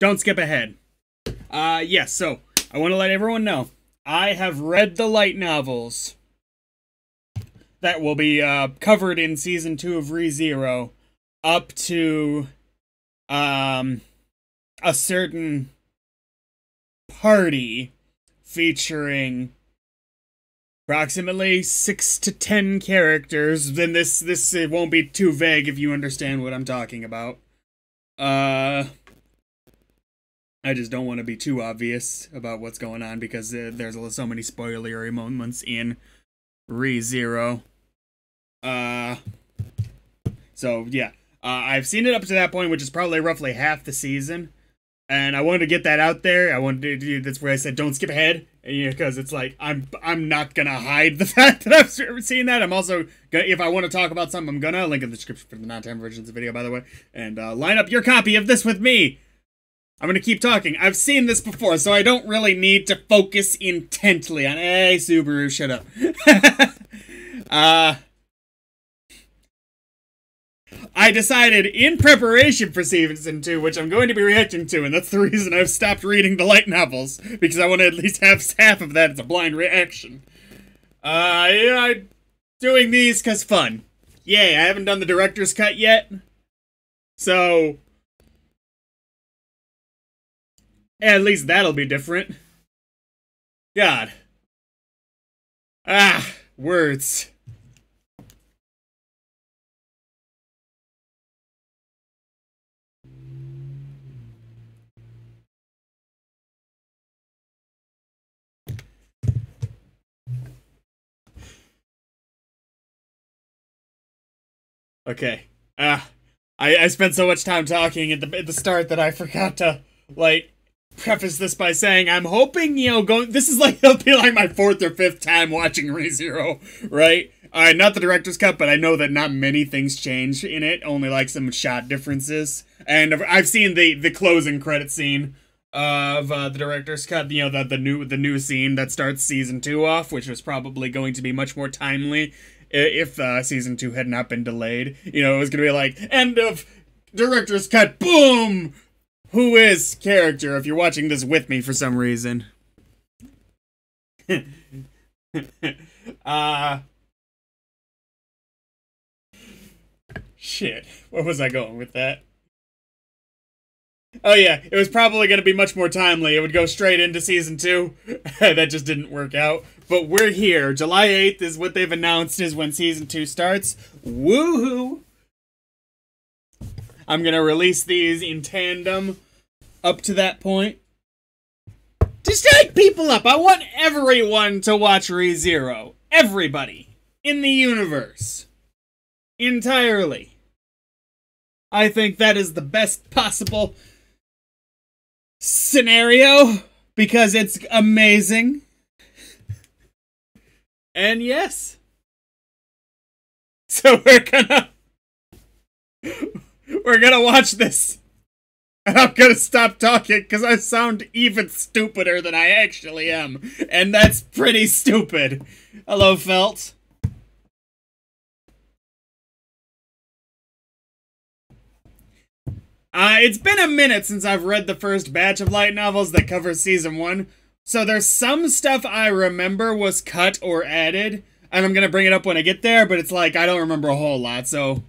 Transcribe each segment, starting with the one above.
Don't skip ahead. Yes, so I want to let everyone know I have read the light novels that will be covered in season 2 of ReZero up to a certain party featuring approximately 6 to 10 characters. Then this it won't be too vague if you understand what I'm talking about. I just don't want to be too obvious about what's going on because there's so many spoilery moments in ReZero. So yeah, I've seen it up to that point, which is probably roughly half the season, and I wanted to get that out there. I wanted to. That's where I said don't skip ahead, because it's like I'm not gonna hide the fact that I've seen that. I'm also gonna, if I want to talk about something, I'm gonna link in the description for the non-time version of the video, by the way, and line up your copy of this with me. I'm gonna keep talking. I've seen this before, so I don't really need to focus intently on. Hey, Subaru, shut up. I decided in preparation for season 2, which I'm going to be reacting to, and that's the reason I've stopped reading the light novels, because I want to at least have half of that as a blind reaction. Yeah, doing these cause fun. Yay, I haven't done the director's cut yet, so at least that'll be different. God. Words. Okay. I spent so much time talking at the start that I forgot to, like, preface this by saying I'm hoping, this is like, it'll be like my 4th or 5th time watching ReZero, right? Not the director's cut, but I know that not many things change in it, only like some shot differences. And I've seen the closing credit scene of the director's cut, the new scene that starts season 2 off, which was probably going to be much more timely if season 2 had not been delayed. It was gonna be like, end of director's cut, boom! Who is character, if you're watching this with me for some reason. Shit, where was I going with that? Oh yeah, it was probably going to be much more timely. It would go straight into season 2. That just didn't work out. But we're here. July 8th is what they've announced is when season 2 starts. Woohoo! I'm going to release these in tandem up to that point. Just take people up. I want everyone to watch ReZero. Everybody. In the universe. Entirely. I think that is the best possible scenario, because it's amazing. And yes. So we're gonna watch this. And I'm gonna stop talking because I sound even stupider than I actually am. And that's pretty stupid. Hello, Felt. It's been a minute since I've read the first batch of light novels that cover season 1, so there's some stuff I remember was cut or added, and I'm gonna bring it up when I get there, but it's like, I don't remember a whole lot, so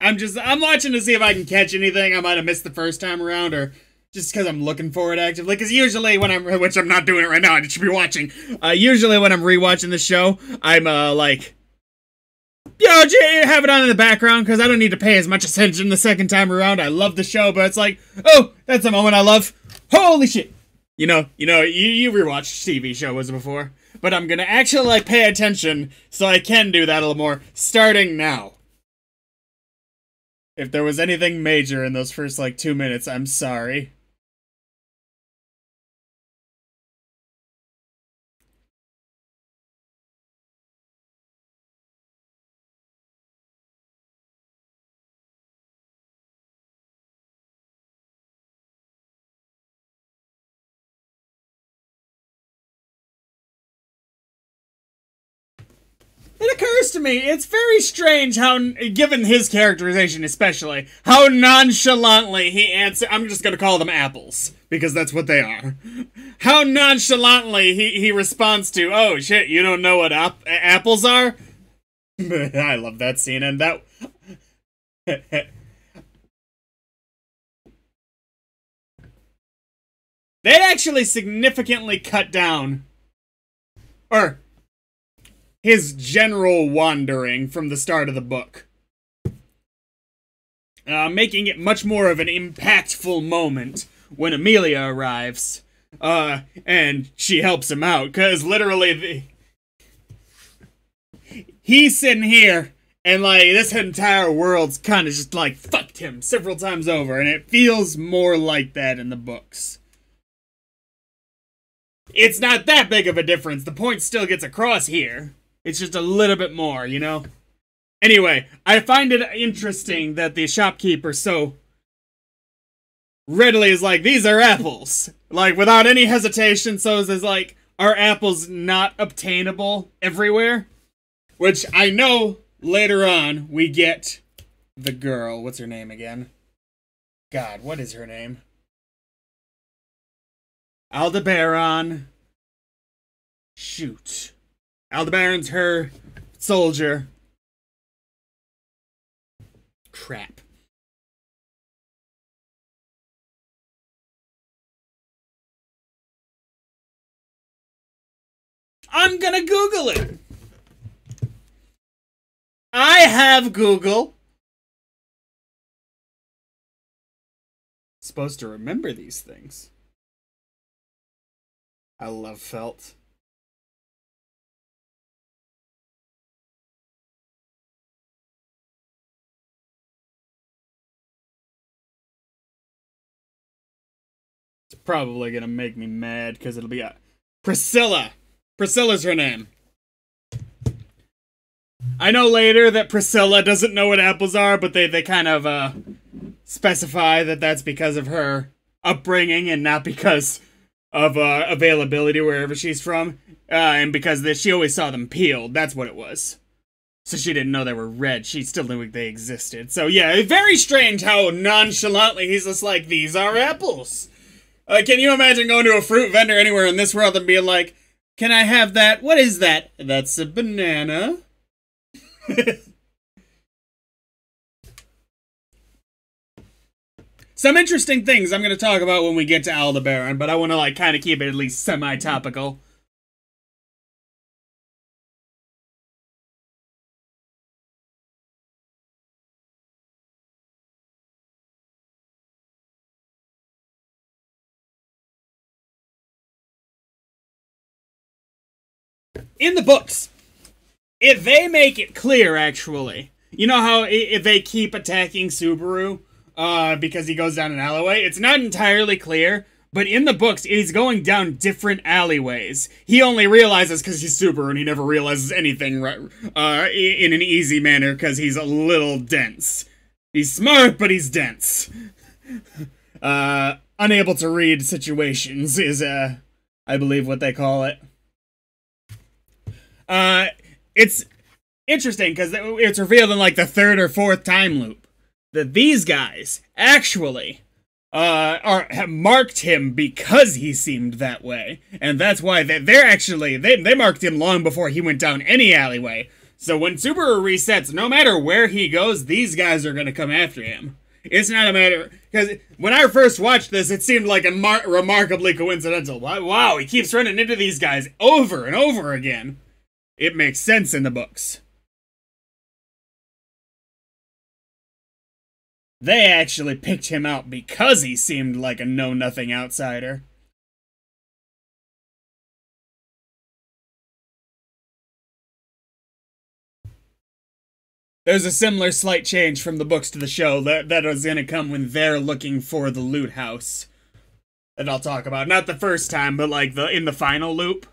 I'm watching to see if I can catch anything I might have missed the first time around, or just because I'm looking for it actively, because usually when which I'm not doing it right now, I should be watching, usually when I'm rewatching the show, I'm, like, have it on in the background, because I don't need to pay as much attention the second time around. I love the show, but it's like, oh, that's a moment I love. Holy shit. You rewatched TV shows before, but I'm gonna actually, like, pay attention, so I can do that a little more, starting now. If there was anything major in those first, like, 2 minutes, I'm sorry. It occurs to me, it's very strange how, given his characterization especially, how nonchalantly he answers. I'm just gonna call them apples, because that's what they are. How nonchalantly he responds to, oh shit, you don't know what apples are? I love that scene, and that... They actually significantly cut down, or his general wandering from the start of the book, making it much more of an impactful moment when Amelia arrives, and she helps him out, because literally he's sitting here, and like this entire world's kind of just like fucked him several times over, and it feels more like that in the books. It's not that big of a difference. The point still gets across here. It's just a little bit more, you know? Anyway, I find it interesting that the shopkeeper so readily is like, these are apples. Like, without any hesitation, so is like, are apples not obtainable everywhere? Which I know later on we get the girl. What's her name again? God, what is her name? Aldebaran. Shoot. Aldebaran's her soldier. Crap. I'm gonna Google it. I have Google. Supposed to remember these things. I love felt. It's probably gonna make me mad because it'll be Priscilla. Priscilla's her name. I know later that Priscilla doesn't know what apples are, but they kind of specify that that's because of her upbringing and not because of availability wherever she's from, and because she always saw them peeled. That's what it was. So she didn't know they were red. She still knew they existed. So yeah, very strange how nonchalantly he's just like, these are apples. Can you imagine going to a fruit vendor anywhere in this world and being like, can I have that? What is that? That's a banana. Some interesting things I'm going to talk about when we get to Aldebaran, but I want to like kind of keep it at least semi-topical. In the books, if they make it clear, actually, you know how if they keep attacking Subaru because he goes down an alleyway, it's not entirely clear, but in the books, he's going down different alleyways. He only realizes because he's Subaru, and he never realizes anything in an easy manner because he's a little dense. He's smart, but he's dense. Unable to read situations is, I believe what they call it. It's interesting because it's revealed in like the third or fourth time loop that these guys actually have marked him because he seemed that way, and that's why they're actually they marked him long before he went down any alleyway. So when Subaru resets, no matter where he goes, these guys are gonna come after him. It's not a matter, because when I first watched this, it seemed like remarkably coincidental. Wow, he keeps running into these guys over and over again. It makes sense in the books. They actually picked him out because he seemed like a know-nothing outsider. There's a similar slight change from the books to the show that is going to come when they're looking for the loot house. That I'll talk about. Not the first time, but like in the final loop.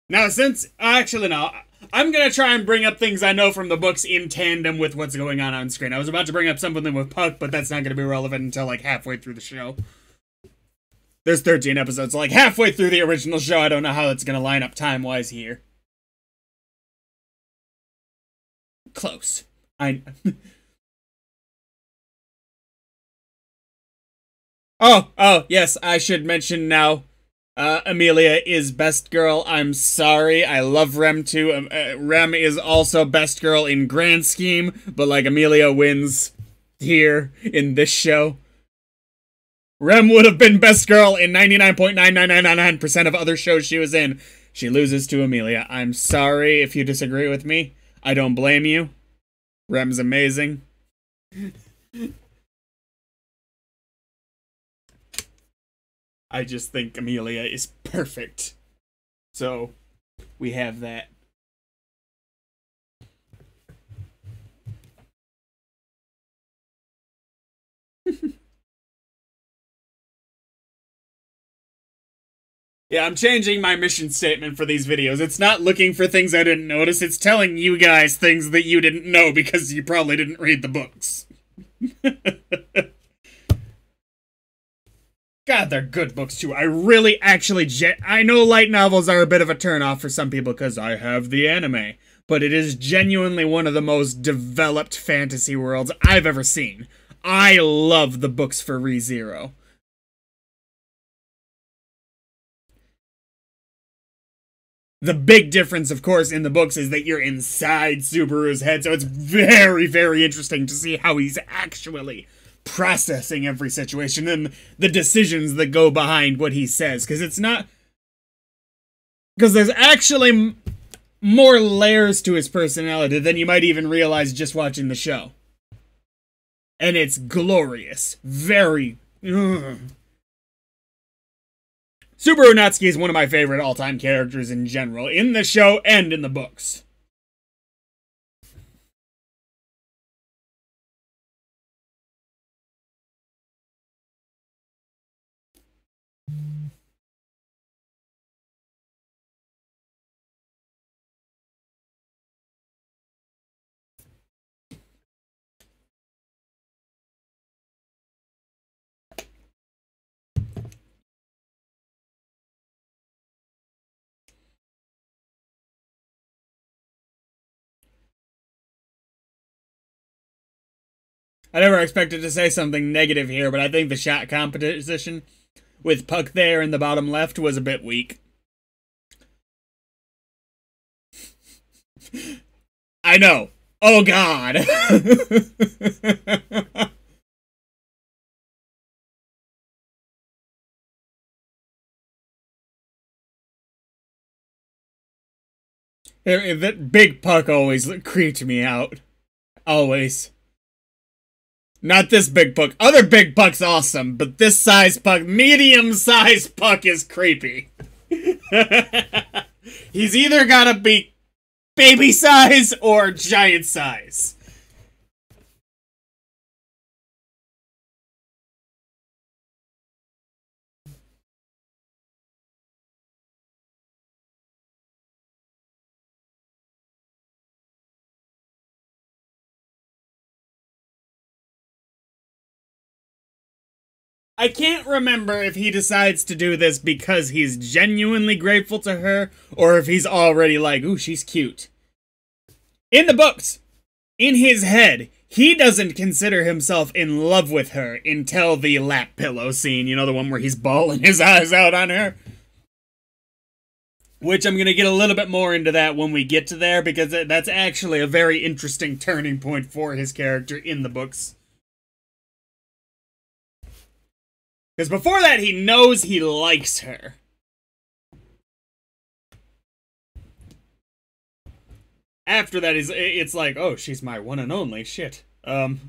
Now, since... Actually, no. I'm gonna try and bring up things I know from the books in tandem with what's going on screen. I was about to bring up something with Puck, but that's not gonna be relevant until like halfway through the show. There's 13 episodes, so like halfway through the original show. I don't know how it's gonna line up time-wise here. Close. Oh, yes, I should mention now. Amelia is best girl. I'm sorry. I love Rem too. Rem is also best girl in grand scheme, but like Amelia wins here in this show. Rem would have been best girl in 99.99999% of other shows she was in. She loses to Amelia. I'm sorry if you disagree with me. I don't blame you. Rem's amazing. I just think Amelia is perfect. So, we have that. Yeah, I'm changing my mission statement for these videos. It's not looking for things I didn't notice, it's telling you guys things that you didn't know because you probably didn't read the books. God, they're good books too. I really actually I know light novels are a bit of a turnoff for some people because I have the anime, but it is genuinely one of the most developed fantasy worlds I've ever seen. I love the books for ReZero. The big difference, of course, in the books is that you're inside Subaru's head, so it's very, very interesting to see how he's actually processing every situation and the decisions that go behind what he says, because it's not... Because there's actually more layers to his personality than you might even realize just watching the show. And it's glorious. Very... Subaru Natsuki is one of my favorite all-time characters in general, in the show and in the books. I never expected to say something negative here, but I think the shot competition with Puck there in the bottom left was a bit weak. I know. Oh God. That big Puck always creeped me out. Always. Not this big Puck. Other big Puck's awesome, but this size Puck, medium-sized Puck is creepy. He's either gotta be baby size or giant size. I can't remember if he decides to do this because he's genuinely grateful to her, or if he's already like, ooh, she's cute. In the books, in his head, he doesn't consider himself in love with her until the lap pillow scene, you know, the one where he's bawling his eyes out on her. Which I'm going to get a little bit more into that when we get to there, because that's actually a very interesting turning point for his character in the books. Because before that, he knows he likes her. After that, it's like, oh, she's my one and only. Shit. One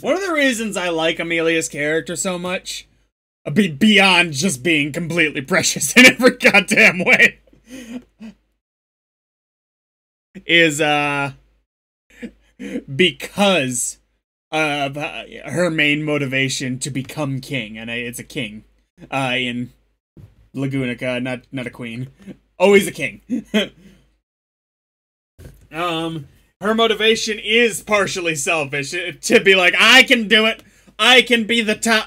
of the reasons I like Amelia's character so much, beyond just being completely precious in every goddamn way, because of her main motivation to become king, and it's a king in Lagunica, not a queen. Always a king. Her motivation is partially selfish to be like, I can do it. I can be the top.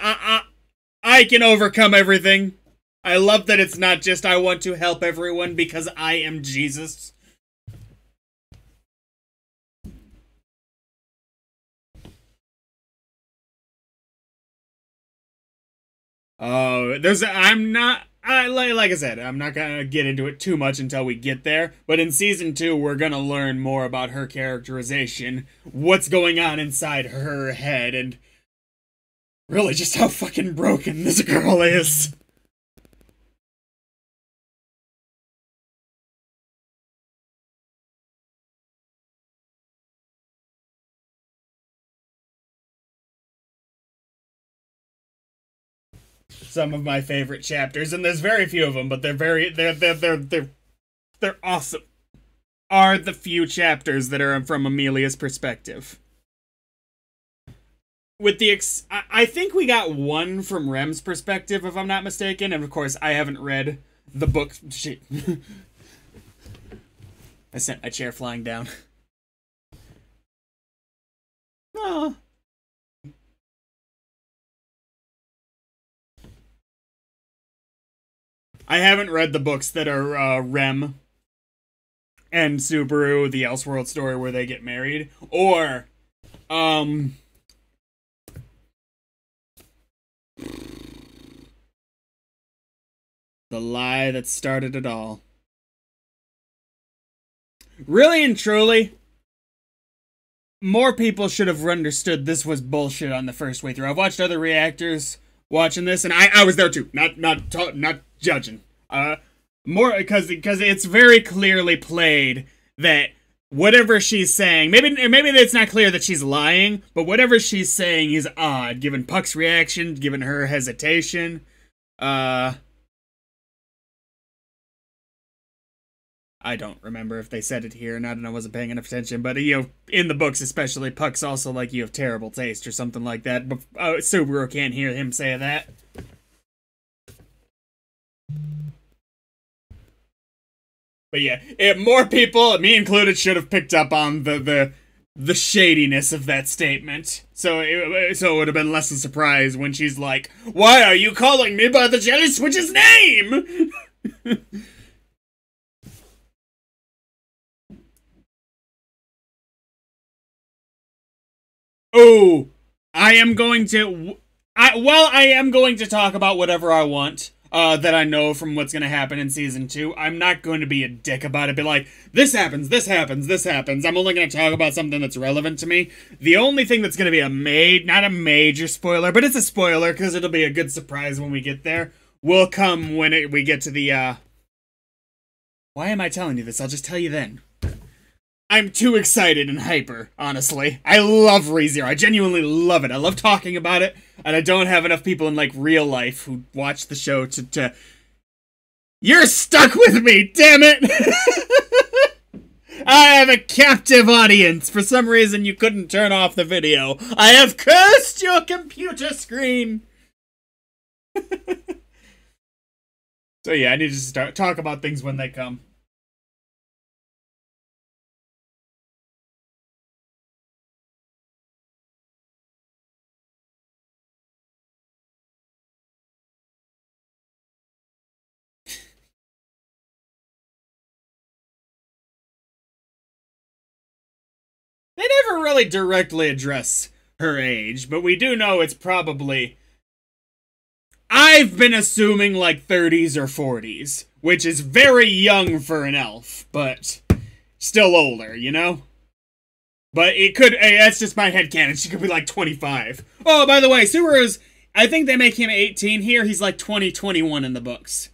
I can overcome everything. I love that it's not just I want to help everyone because I am Jesus. Oh, like I said, I'm not gonna get into it too much until we get there, but in season 2, we're gonna learn more about her characterization, what's going on inside her head, and really just how fucking broken this girl is. Some of my favorite chapters, and there's very few of them, but they're awesome. Are the few chapters that are from Amelia's perspective. With the I think we got one from Rem's perspective, if I'm not mistaken, and of course I haven't read the book. Shit. I sent my chair flying down. Oh. I haven't read the books that are Rem and Subaru, the Elseworld story where they get married, or the lie that started it all. Really and truly, more people should have understood this was bullshit on the first way through. I've watched other reactors watching this, and I was there too. Not judging. More because it's very clearly played that whatever she's saying, maybe it's not clear that she's lying, but whatever she's saying is odd, given Puck's reaction, given her hesitation. I don't remember if they said it here or not, and I wasn't paying enough attention, but, you know, in the books especially, Puck's also like, you have terrible taste or something like that, but Subaru can't hear him say that. But yeah, more people, me included, should have picked up on the shadiness of that statement. So it would have been less of a surprise when she's like, "Why are you calling me by the Jelly Switch's name?" Oh, I am going to. I am going to talk about whatever I want. That I know from what's going to happen in season 2. I'm not going to be a dick about it. Be like, this happens, this happens, this happens. I'm only going to talk about something that's relevant to me. The only thing that's going to be not a major spoiler, but it's a spoiler because it'll be a good surprise when we get there, will come when we get to the, Why am I telling you this? I'll just tell you then. I'm too excited and hyper, honestly. I love ReZero. I genuinely love it. I love talking about it, and I don't have enough people in, like, real life who watch the show to... You're stuck with me, damn it! I have a captive audience. For some reason, you couldn't turn off the video. I have cursed your computer screen! So yeah, I need to talk about things when they come. They never really directly address her age, but we do know it's probably... I've been assuming like 30s or 40s, which is very young for an elf, but still older, you know? But it could... Hey, that's just my headcanon. She could be like 25. Oh, by the way, Subaru's... I think they make him 18 here. He's like 20, 21 in the books.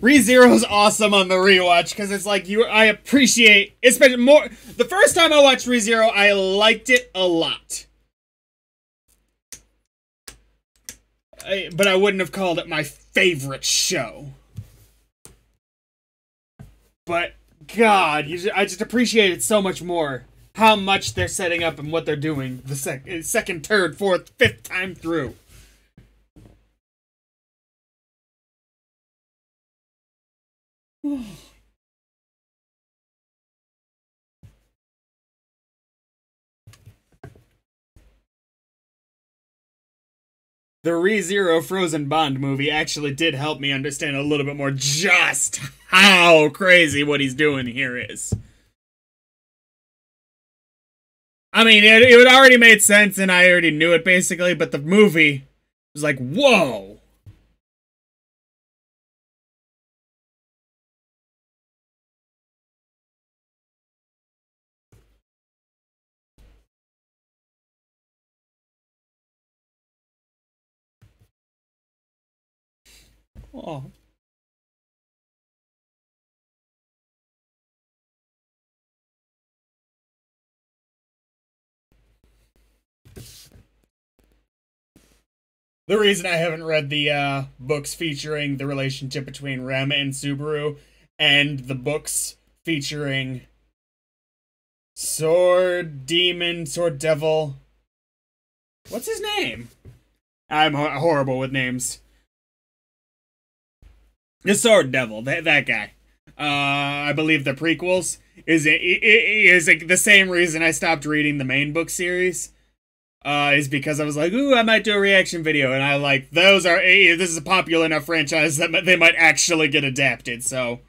ReZero's awesome on the rewatch because it's like I appreciate, especially more. The first time I watched ReZero, I liked it a lot. But I wouldn't have called it my favorite show. But God, I just appreciate it so much more. How much they're setting up and what they're doing the second, third, fourth, fifth time through. The ReZero Frozen Bond movie actually did help me understand a little bit more just how crazy what he's doing here is. I mean, it already made sense and I already knew it basically, but the movie was like, whoa! Oh. The reason I haven't read the books featuring the relationship between Rem and Subaru, and the books featuring Sword Demon, Sword Devil. What's his name? I'm horrible with names. The Sword Devil, that guy. I believe the prequels is the same reason I stopped reading the main book series. Is because I was like, ooh, I might do a reaction video, and I like, this is a popular enough franchise that they might actually get adapted, so.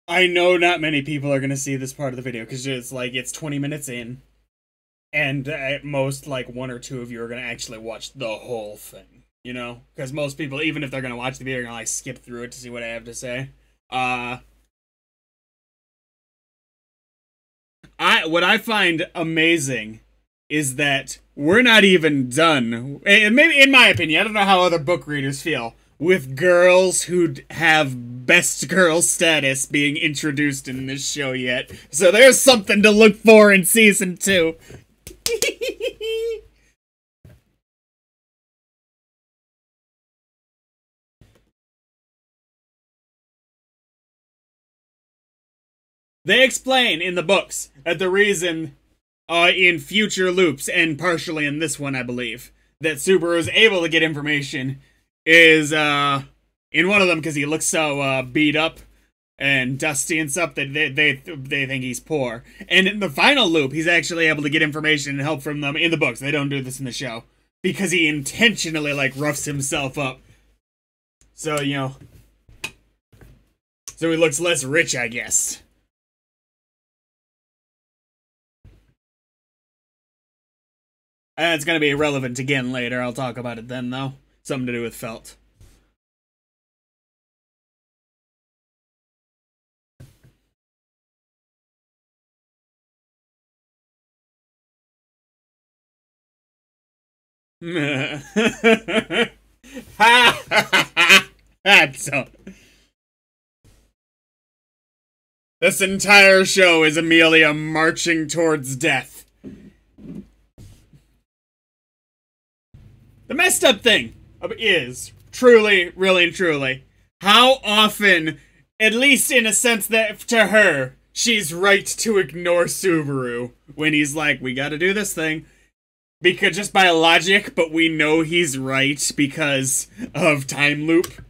I know not many people are going to see this part of the video because it's 20 minutes in, and at most, like, one or two of you are going to actually watch the whole thing, you know? Because most people, even if they're going to watch the video, are going to, like, skip through it to see what I have to say. What I find amazing is that we're not even done, and maybe in my opinion, I don't know how other book readers feel, with girls who have best girl status being introduced in this show yet. So there's something to look for in season 2. They explain in the books that the reason, in future loops, and partially in this one, I believe, that Subaru is able to get information is, in one of them, because he looks so, beat up and dusty and stuff, that they think he's poor. And in the final loop, he's actually able to get information and help from them in the books. They don't do this in the show. Because he intentionally, like, roughs himself up. So, you know. So he looks less rich, I guess. And it's gonna be irrelevant again later. I'll talk about it then, though. Something to do with felt. So, this entire show is Amelia marching towards death. The messed up thing is, truly, really and truly, how often, at least in a sense that to her, she's right to ignore Subaru when he's like, we gotta do this thing. Because just by logic, but we know he's right because of time loop.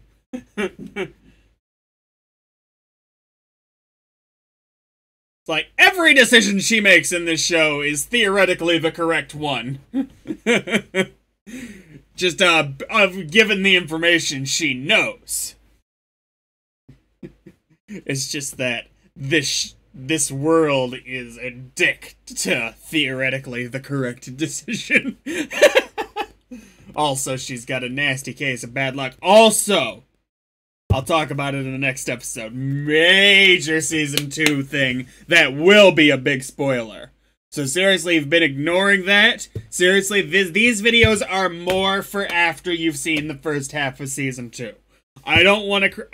It's like, every decision she makes in this show is theoretically the correct one. Just, given the information she knows. It's just that this world is a dick to theoretically the correct decision. Also, she's got a nasty case of bad luck. Also, I'll talk about it in the next episode. Major season 2 thing that will be a big spoiler. So seriously, you've been ignoring that. Seriously, these videos are more for after you've seen the first half of season 2. I don't want to...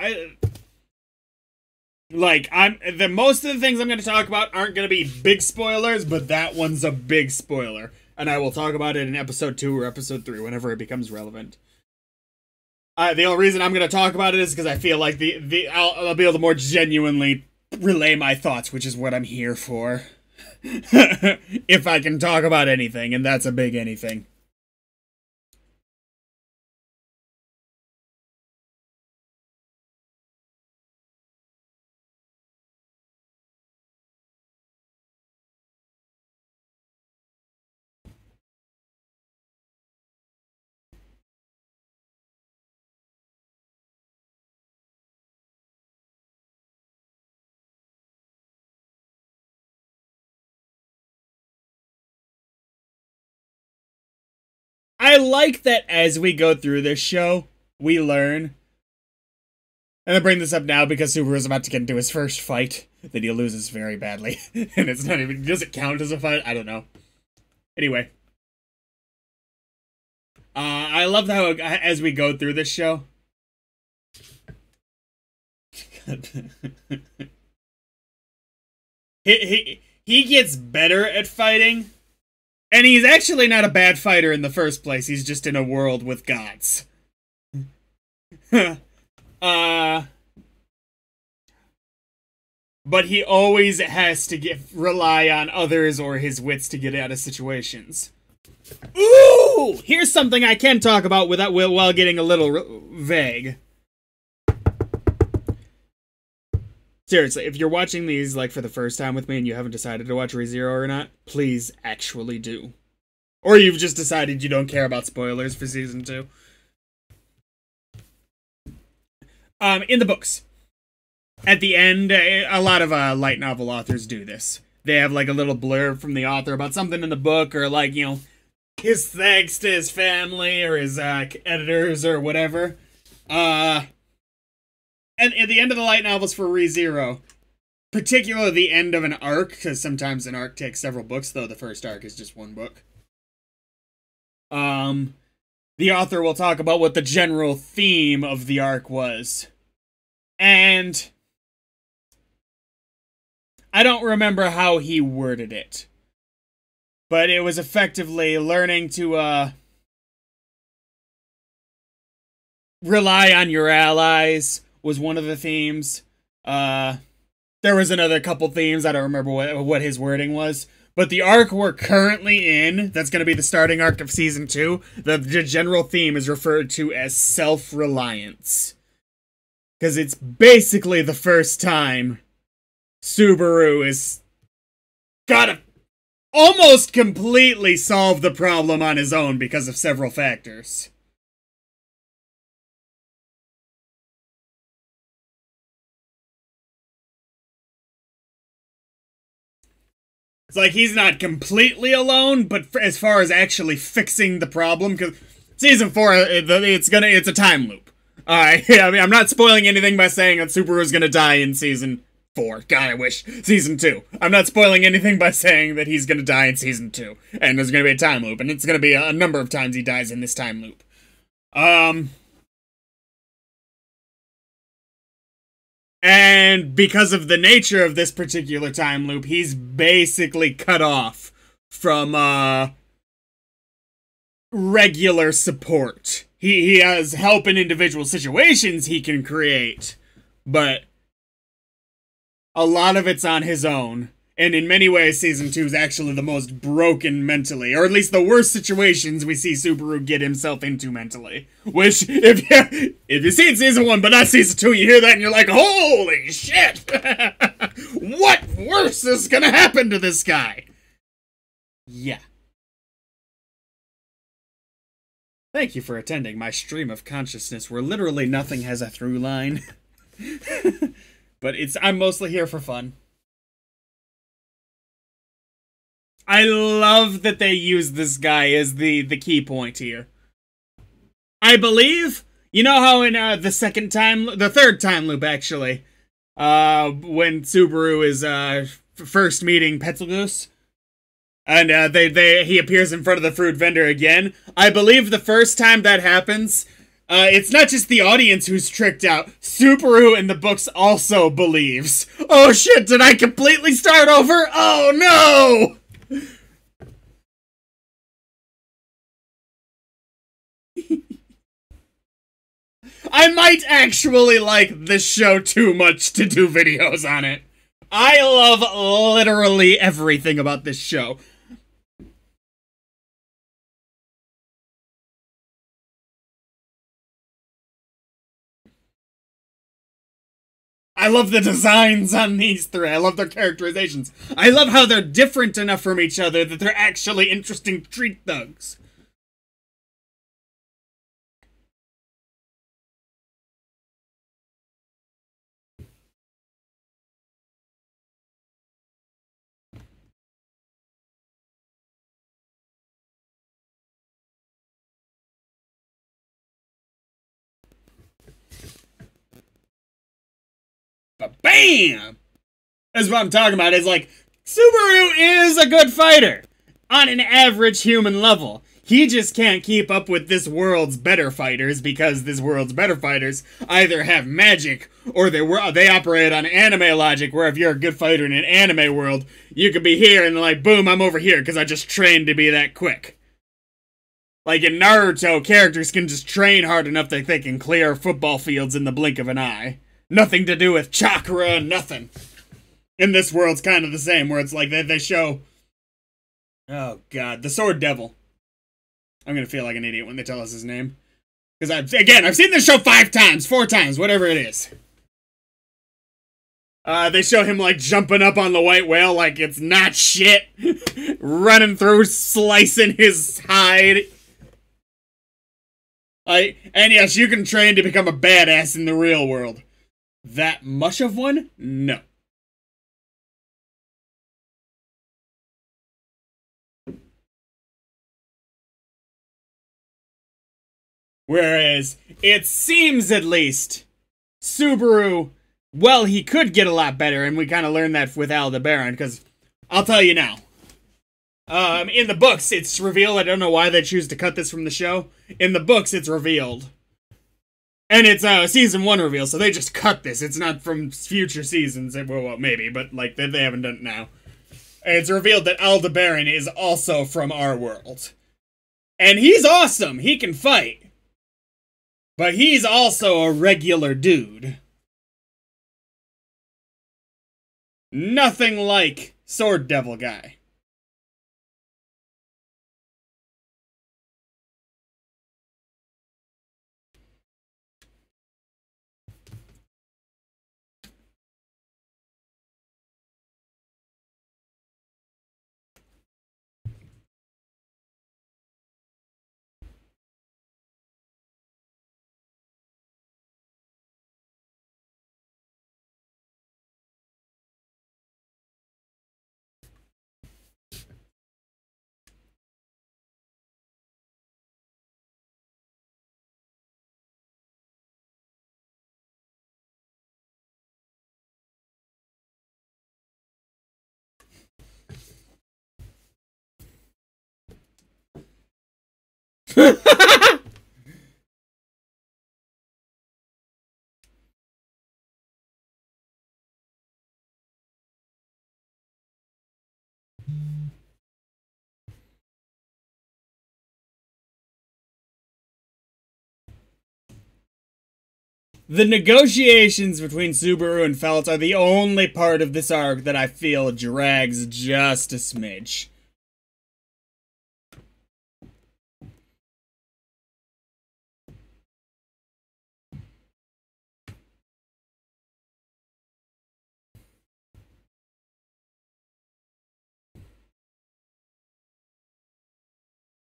most of the things I'm going to talk about aren't going to be big spoilers, but that one's a big spoiler. And I will talk about it in episode 2 or episode 3, whenever it becomes relevant. The only reason I'm going to talk about it is because I feel like I'll be able to more genuinely relay my thoughts, which is what I'm here for. If I can talk about anything, and that's a big anything. I like that as we go through this show, we learn. And I bring this up now because Subaru's about to get into his first fight that he loses very badly. And it's not even... Does it count as a fight? I don't know. Anyway. I love how, as we go through this show... he gets better at fighting... And he's actually not a bad fighter in the first place. He's just in a world with gods. But he always has to rely on others or his wits to get out of situations. Ooh! Here's something I can talk about while getting a little vague. Seriously, if you're watching these, like, for the first time with me and you haven't decided to watch ReZero or not, please actually do. Or you've just decided you don't care about spoilers for Season 2. In the books, at the end, a lot of light novel authors do this. They have, like, a little blurb from the author about something in the book, or, like, you know, his thanks to his family, or his editors, or whatever. And at the end of the light novels for ReZero, particularly the end of an arc, because sometimes an arc takes several books, though the first arc is just one book. The author will talk about what the general theme of the arc was. And I don't remember how he worded it. But it was effectively learning to, rely on your allies was one of the themes. There was another couple themes. I don't remember what his wording was. But the arc we're currently in, that's going to be the starting arc of Season 2, the general theme is referred to as self-reliance. Because it's basically the first time Subaru has gotta almost completely solve the problem on his own because of several factors. It's like he's not completely alone, but as far as actually fixing the problem, because Season 4, it's a time loop. I mean, I'm not spoiling anything by saying that Subaru's gonna die in Season 4. God, I wish. Season 2. I'm not spoiling anything by saying that he's gonna die in Season 2. And there's gonna be a time loop, and it's gonna be a number of times he dies in this time loop. And because of the nature of this particular time loop, he's basically cut off from regular support. He has help in individual situations he can create, but a lot of it's on his own. And in many ways, Season 2 is actually the most broken mentally, or at least the worst situations we see Subaru get himself into mentally. Which, if you've seen Season 1 but not Season 2, you hear that and you're like, holy shit! What worse is gonna happen to this guy? Yeah. Thank you for attending my stream of consciousness where literally nothing has a through line. But I'm mostly here for fun. I love that they use this guy as the key point here. I believe, you know how in the third time loop actually, when Subaru is first meeting Petzlgoose, and he appears in front of the fruit vendor again. I believe the first time that happens, it's not just the audience who's tricked out. Subaru in the books also believes. Oh shit, did I completely start over? Oh no! I might actually like this show too much to do videos on it. I love literally everything about this show. I love the designs on these three. I love their characterizations. I love how they're different enough from each other that they're actually interesting street thugs. But bam! That's what I'm talking about. Is like, Subaru is a good fighter on an average human level. He just can't keep up with this world's better fighters because this world's better fighters either have magic or they operate on anime logic, where if you're a good fighter in an anime world, you could be here and like, boom, I'm over here because I just trained to be that quick. Like in Naruto, characters can just train hard enough that they can clear football fields in the blink of an eye. Nothing to do with chakra, nothing. In this world's kind of the same, where it's like they show... Oh god, the Sword Devil. I'm gonna feel like an idiot when they tell us his name. Because I've seen this show 5 times, 4 times, whatever it is. They show him like jumping up on the white whale like it's not shit. Running through, slicing his hide. And yes, you can train to become a badass in the real world. That much of one? No. Whereas, it seems at least, Subaru, well, he could get a lot better, and we kind of learned that with Aldebaran, because I'll tell you now. In the books, it's revealed, I don't know why they choose to cut this from the show. In the books, it's revealed. And it's a season 1 reveal, so they just cut this. It's not from future seasons. Well, maybe, but like they haven't done it now. And it's revealed that Aldebaran is also from our world. And he's awesome. He can fight. But he's also a regular dude. Nothing like Sword Devil guy. The negotiations between Subaru and Felt are the only part of this arc that I feel drags just a smidge.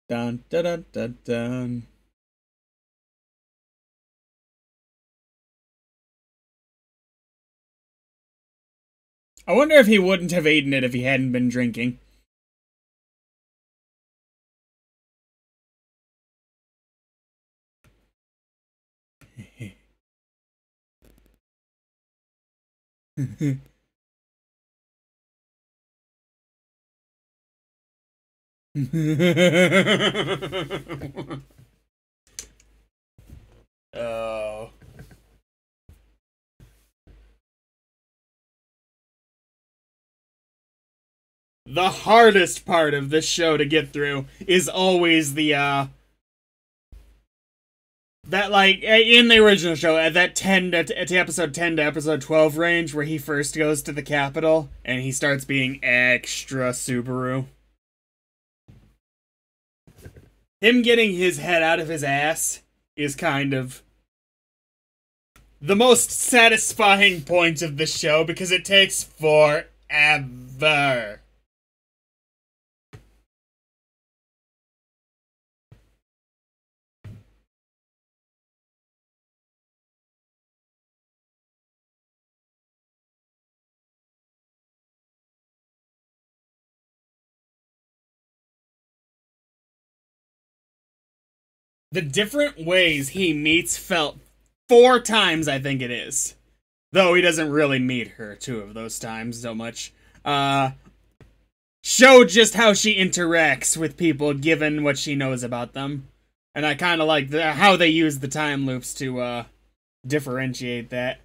Dun dun dun dun dun. I wonder if he wouldn't have eaten it if he hadn't been drinking. Oh. The hardest part of this show to get through is always the, that, like, in the original show, at that episode 10 to episode 12 range, where he first goes to the capital, and he starts being extra Subaru. Him getting his head out of his ass is kind of the most satisfying point of the show, because it takes forever. The different ways he meets Felt 4 times, I think it is. Though he doesn't really meet her 2 of those times so much. Show just how she interacts with people given what she knows about them. And I kind of like how they use the time loops to differentiate that.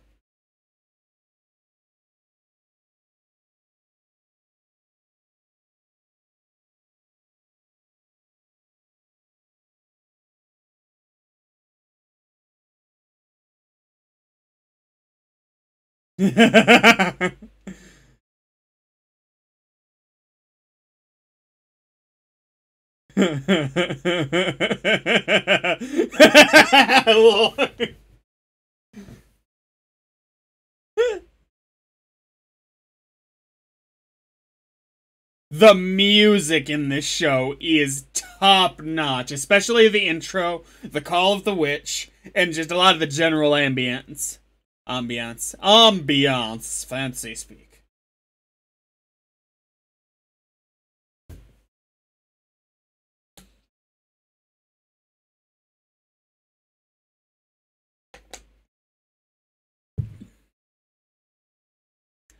The music in this show is top notch, especially the intro, the Call of the Witch, and just a lot of the general ambience. Ambiance, fancy speak.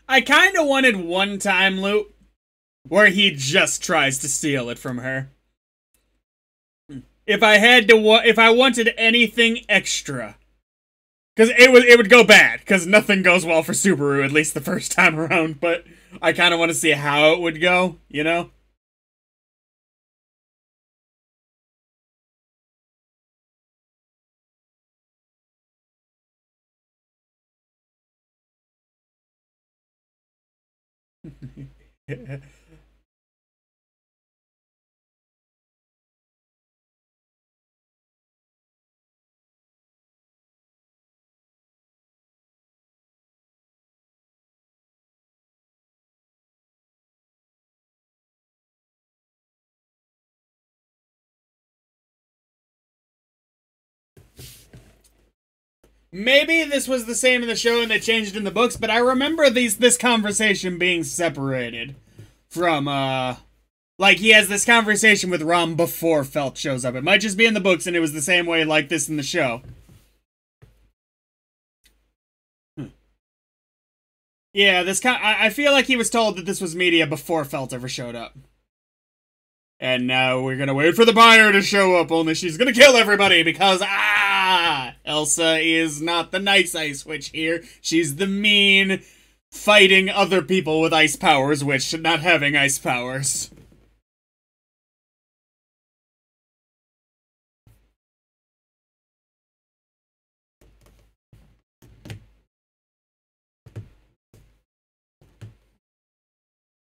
I kind of wanted one time loop where he just tries to steal it from her. If I wanted anything extra, because it would go bad, because nothing goes well for Subaru, at least the first time around, but I kind of want to see how it would go, you know? Maybe this was the same in the show and they changed it in the books, but I remember this conversation being separated from, like, he has this conversation with Rom before Felt shows up. It might just be in the books and it was the same way like this in the show. Yeah, I feel like he was told that this was media before Felt ever showed up. And now we're gonna wait for the buyer to show up, only she's gonna kill everybody because, Elsa is not the nice Ice Witch here. She's the mean, fighting other people with ice powers, witch, not having ice powers.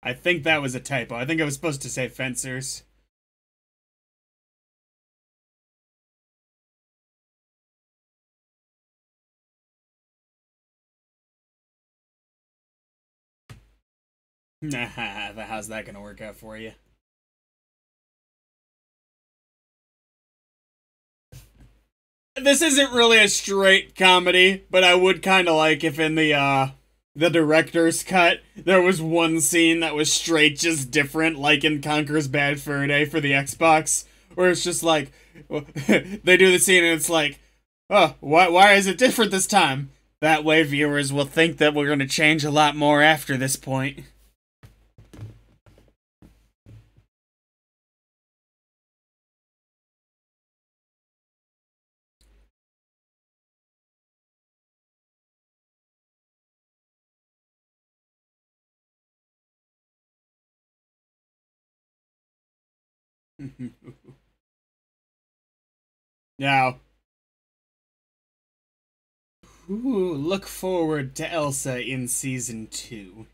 I think that was a typo. I think I was supposed to say fencers. Nah, how's that gonna work out for you? This isn't really a straight comedy, but I would kind of like if in the director's cut there was one scene that was straight just different, like in Conker's Bad Fur Day for the Xbox, where it's just like they do the scene and it's like, oh, why is it different this time? That way viewers will think that we're gonna change a lot more after this point. Now, ooh, look forward to Elsa in season 2.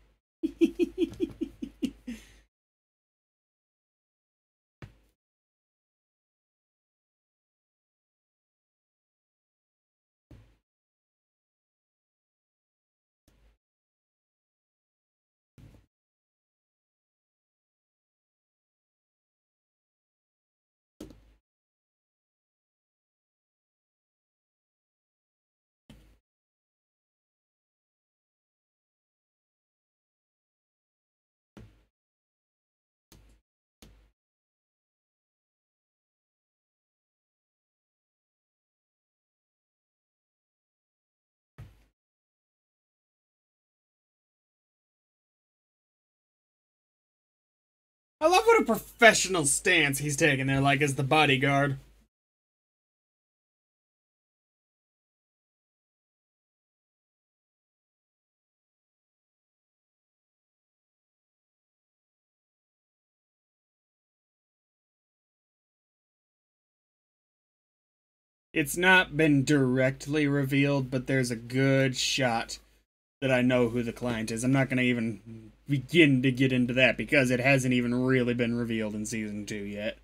I love what a professional stance he's taking there, like as the bodyguard. It's not been directly revealed, but there's a good shot that I know who the client is. I'm not going to even begin to get into that because it hasn't even really been revealed in season 2 yet.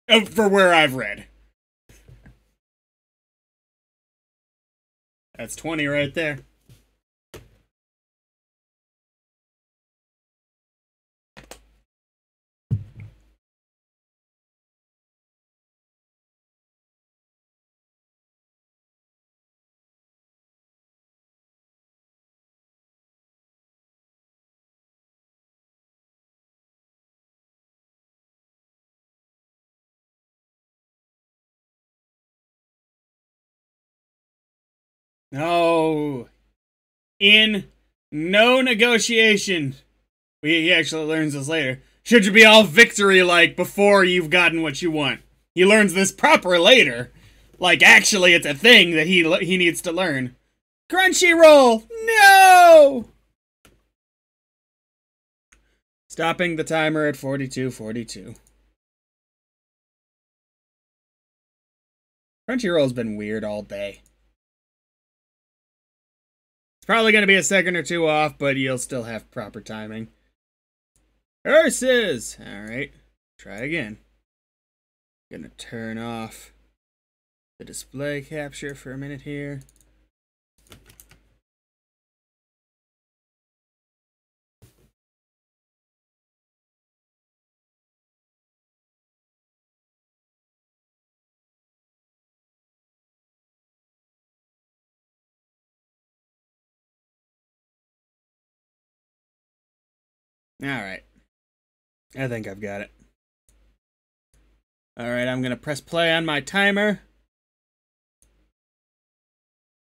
Oh, for where I've read. That's 20 right there. No. In no negotiation. He actually learns this later. Should you be all victory like before you've gotten what you want? He learns this proper later. Like actually it's a thing that he needs to learn. Crunchyroll! No! Stopping the timer at 42:42. Crunchyroll's been weird all day. It's probably going to be a second or two off, but you'll still have proper timing. Horses! Alright, try again. Gonna turn off the display capture for a minute here. Alright. I think I've got it. Alright, I'm gonna press play on my timer.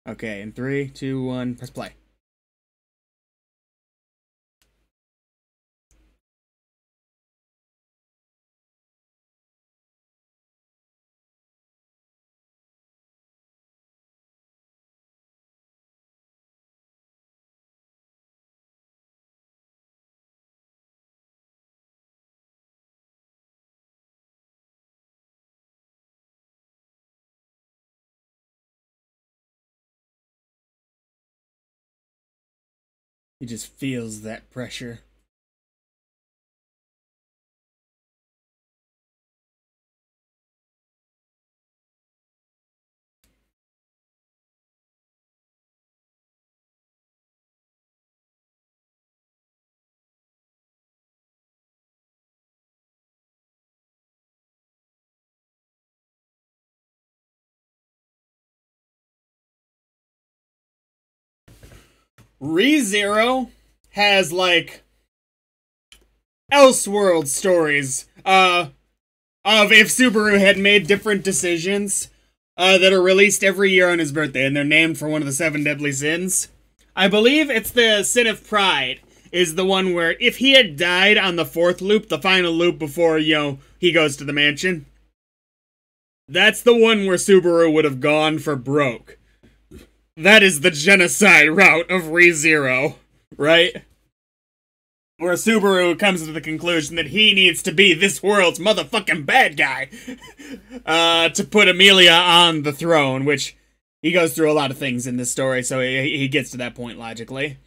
Okay, in 3, 2, 1, press play. He just feels that pressure. ReZero has, like, Elseworld stories, of if Subaru had made different decisions, that are released every year on his birthday, and they're named for one of the 7 deadly sins. I believe it's the Sin of Pride, is the one where if he had died on the 4th loop, the final loop before, he goes to the mansion, that's the one where Subaru would have gone for broke. That is the genocide route of ReZero, right? Where Subaru comes to the conclusion that he needs to be this world's motherfucking bad guy to put Amelia on the throne, which he goes through a lot of things in this story, so he gets to that point logically.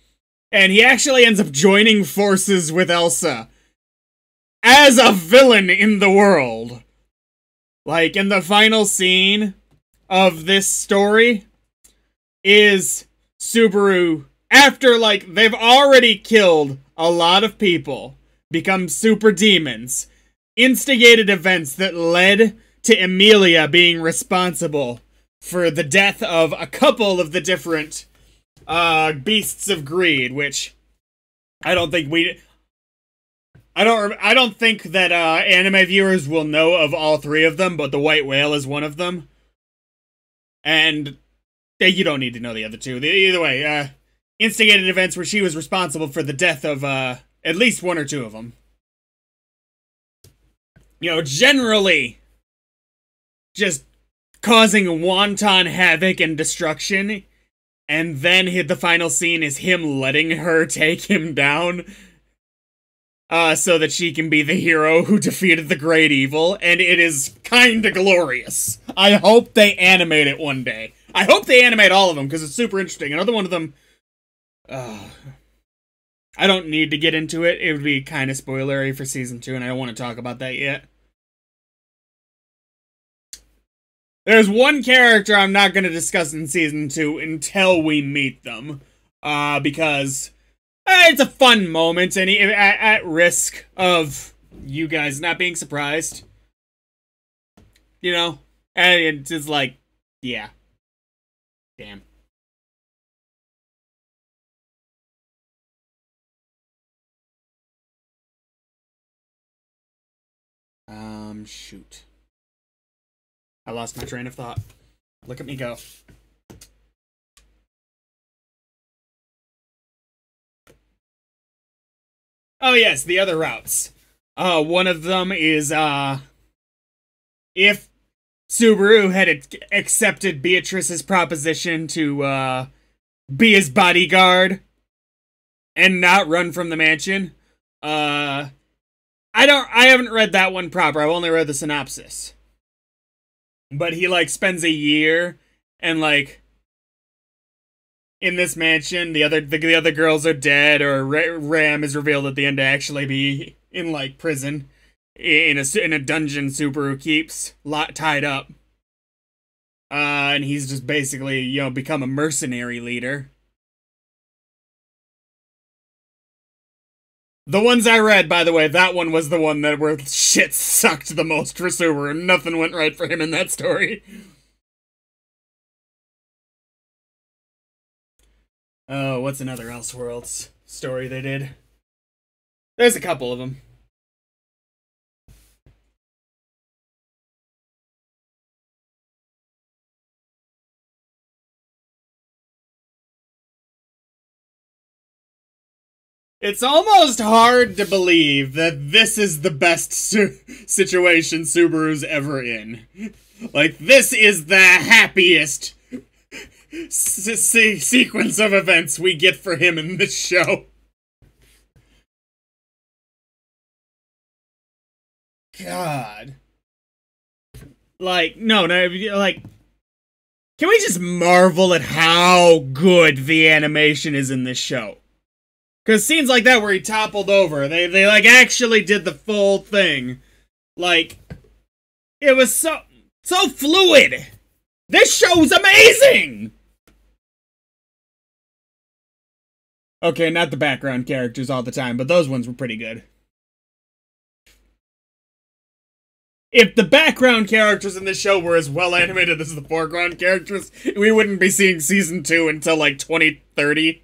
And he actually ends up joining forces with Elsa as a villain in the world. Like, in the final scene of this story is Subaru, after, like, they've already killed a lot of people, become super demons, instigated events that led to Emilia being responsible for the death of a couple of the different beasts of greed, which I don't think that anime viewers will know of all 3 of them, but the white whale is one of them. And you don't need to know the other 2. Either way, instigated events where she was responsible for the death of at least 1 or 2 of them. Generally just causing wanton havoc and destruction, and then the final scene is him letting her take him down so that she can be the hero who defeated the great evil, and it is kinda glorious. I hope they animate it one day. I hope they animate all of them, because it's super interesting. Another one of them, I don't need to get into it. It would be kind of spoilery for Season 2, and I don't want to talk about that yet. There's one character I'm not going to discuss in Season 2 until we meet them, because it's a fun moment, and at risk of you guys not being surprised. And it's just like, yeah. Damn. Shoot. I lost my train of thought. Look at me go. Oh yes, the other routes. One of them is, if Subaru had accepted Beatrice's proposition to, be his bodyguard and not run from the mansion. I haven't read that one proper. I've only read the synopsis. But he, like, spends a year and, like, in this mansion, the other girls are dead, or Ram is revealed at the end to actually be in, like, prison in a dungeon Subaru keeps tied up. And he's just basically, become a mercenary leader. The ones I read, by the way, that one was the one that where shit sucked the most for Subaru. Nothing went right for him in that story. Oh, what's another Elseworlds story they did? There's a couple of them. It's almost hard to believe that this is the best situation Subaru's ever in. Like, this is the happiest sequence of events we get for him in this show. God. Like, no, like, can we just marvel at how good the animation is in this show? Because scenes like that where he toppled over, they like actually did the full thing. Like, it was so fluid. This show's amazing! Okay, not the background characters all the time, but those ones were pretty good. If the background characters in this show were as well animated as the foreground characters, we wouldn't be seeing season 2 until like 2030.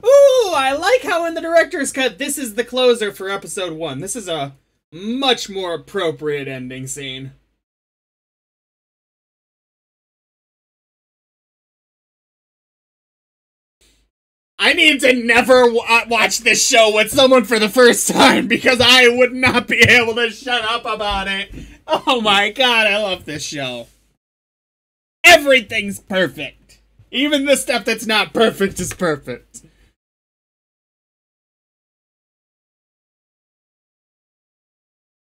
Ooh, I like how in the director's cut, this is the closer for episode 1. This is a much more appropriate ending scene. I need to never watch this show with someone for the first time because I would not be able to shut up about it. Oh my god, I love this show. Everything's perfect. Even the stuff that's not perfect is perfect.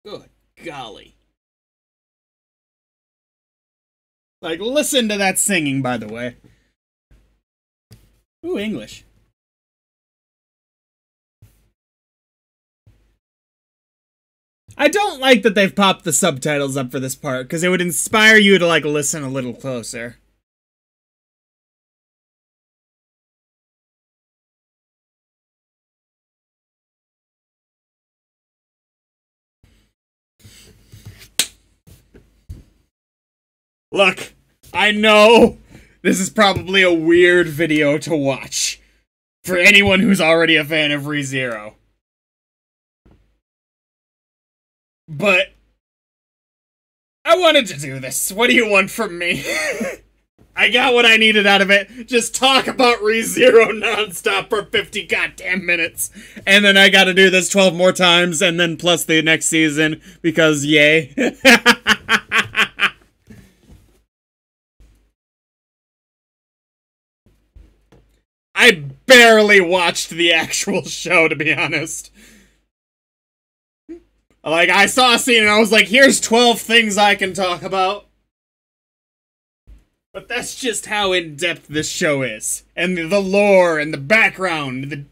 Good golly. Like, listen to that singing, by the way. Ooh, English. I don't like that they've popped the subtitles up for this part, because it would inspire you to, like, listen a little closer. Look, I know this is probably a weird video to watch for anyone who's already a fan of ReZero. But I wanted to do this. What do you want from me? I got what I needed out of it. Just talk about ReZero nonstop for 50 goddamn minutes. And then I gotta do this 12 more times, and then plus the next season, because yay. I barely watched the actual show, to be honest. Like, I saw a scene and I was like, here's 12 things I can talk about. But that's just how in-depth this show is. And the lore and the background.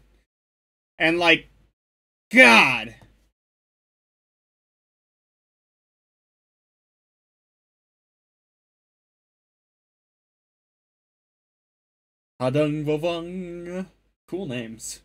And, like, God. Hadung Vovung. Cool names.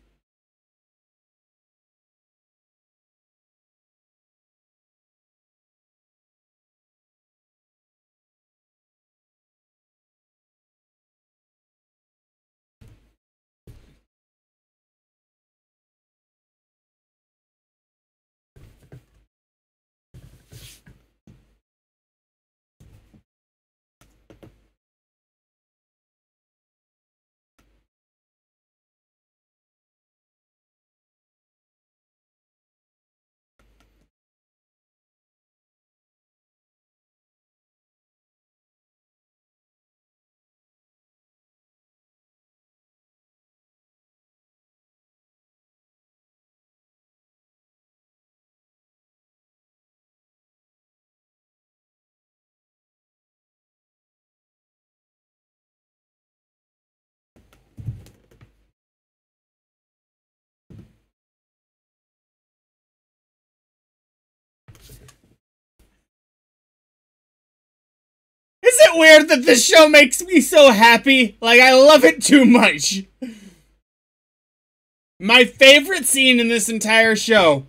Is it weird that this show makes me so happy? Like, I love it too much. My favorite scene in this entire show,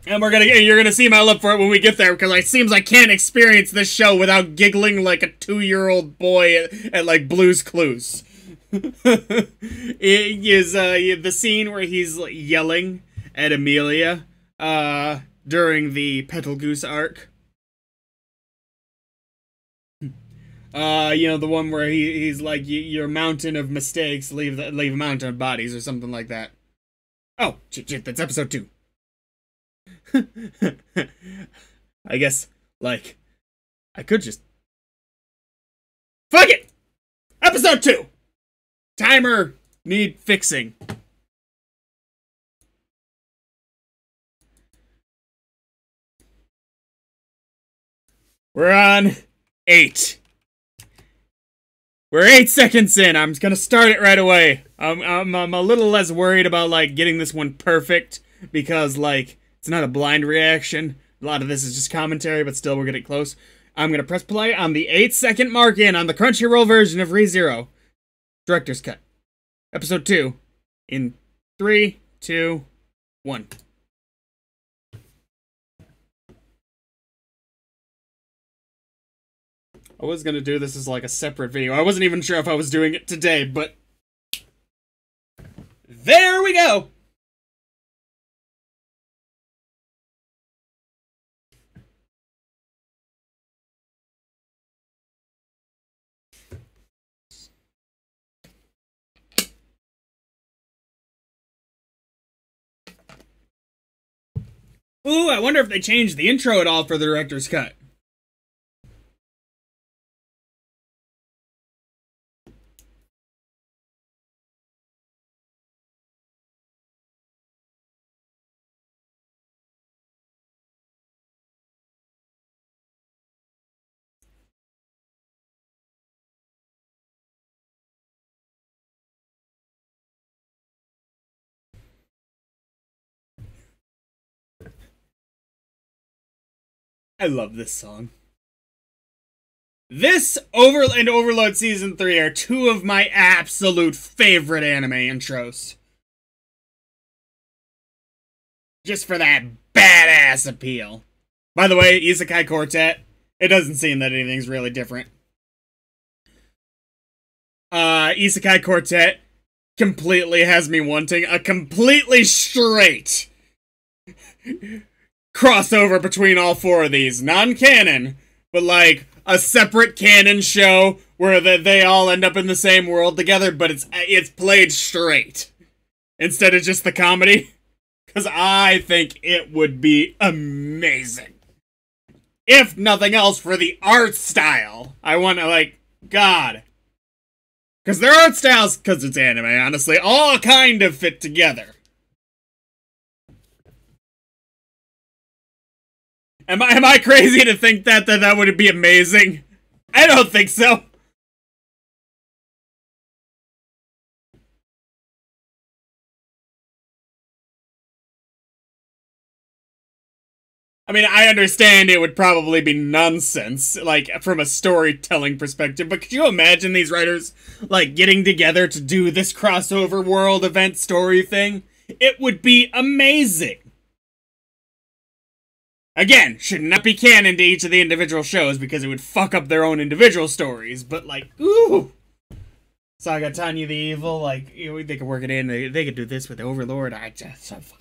and you're gonna see my love for it when we get there, because it seems I can't experience this show without giggling like a 2-year-old boy at like Blue's Clues. It is the scene where he's like, yelling at Amelia during the Petal Goose arc. You know, the one where he's like, your mountain of mistakes, leave a mountain of bodies, or something like that. Oh, shit, that's episode 2. I guess, like, I could just... Fuck it! Episode 2! Timer need fixing. We're on 8. We're 8 seconds in. I'm gonna start it right away. I'm a little less worried about, like, getting this one perfect because, like, it's not a blind reaction. A lot of this is just commentary, but still we're getting close. I'm gonna press play on the 8-second mark in on the Crunchyroll version of ReZero. Director's Cut. Episode 2. In 3, 2, 1. I was gonna do this as like a separate video. I wasn't even sure if I was doing it today, but there we go! Ooh, I wonder if they changed the intro at all for the director's cut. I love this song. This and Overload Season 3 are two of my absolute favorite anime intros. Just for that badass appeal. By the way, Isekai Quartet, it doesn't seem that anything's really different. Isekai Quartet completely has me wanting a completely straight crossover between all four of these. Non-canon, but like a separate canon show where they all end up in the same world together, but it's played straight instead of just the comedy. Because I think it would be amazing. If nothing else, for the art style. I want to, like, God. Because their art styles, because it's anime, honestly, all kind of fit together. Am I crazy to think that would be amazing? I don't think so. I mean, I understand it would probably be nonsense, like, from a storytelling perspective, but could you imagine these writers, like, getting together to do this crossover world event story thing? It would be amazing! Again, should not be canon to each of the individual shows because it would fuck up their own individual stories, but, like, ooh! Saga Tanya the Evil, like, you know, they could work it in, they could do this with Overlord, I just, so fuck.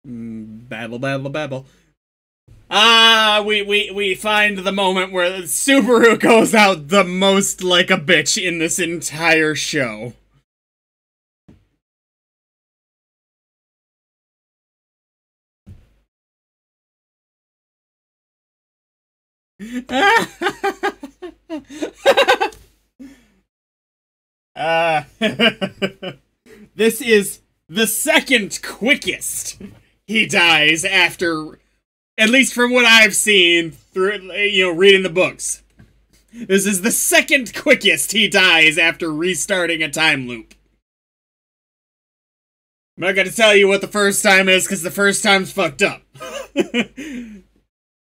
Babble, babble, babble. We find the moment where Subaru goes out the most like a bitch in this entire show. This is the second quickest he dies after, at least from what I've seen through, you know, reading the books. This is the second quickest he dies after restarting a time loop. I'm not gonna tell you what the first time is, because the first time's fucked up. This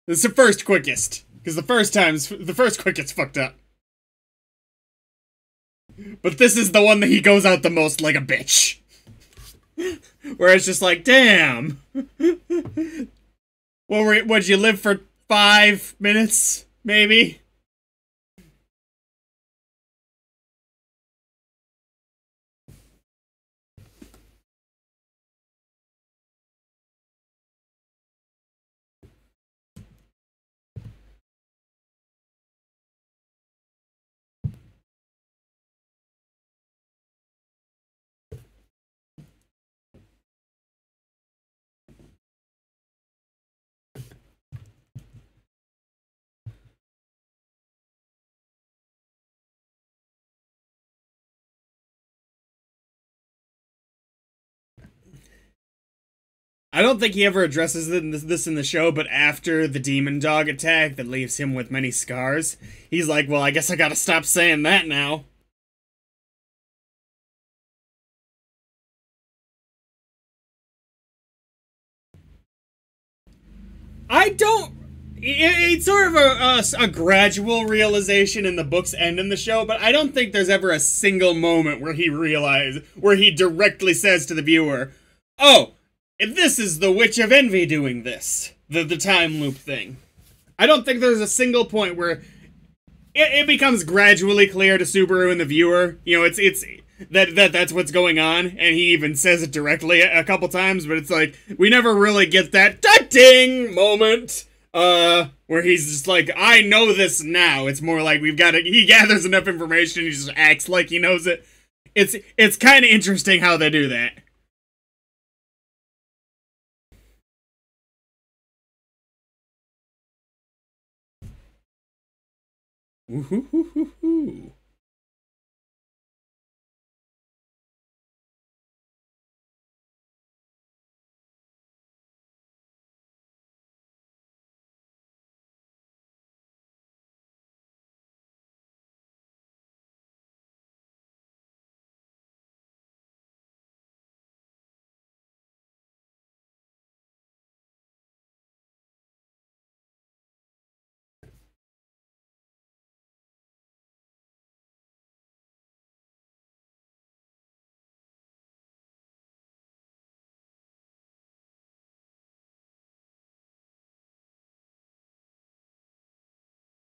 is the first quickest, because the first quickest fucked up. But this is the one that he goes out the most like a bitch. Where it's just like, damn. Well, would you live for 5 minutes, maybe? I don't think he ever addresses this in the show, but after the demon dog attack that leaves him with many scars, he's like, well, I guess I gotta stop saying that now. I don't... It's sort of a gradual realization in the books and in the show, but I don't think there's ever a single moment where he directly says to the viewer, oh, this is the Witch of Envy doing this. The time loop thing. I don't think there's a single point where it becomes gradually clear to Subaru and the viewer, you know, that's what's going on, and he even says it directly a couple times, but it's like, we never really get that ding moment. Where he's just like, I know this now. It's more like he gathers enough information, he just acts like he knows it. It's kind of interesting how they do that. Woo-hoo-hoo-hoo-hoo.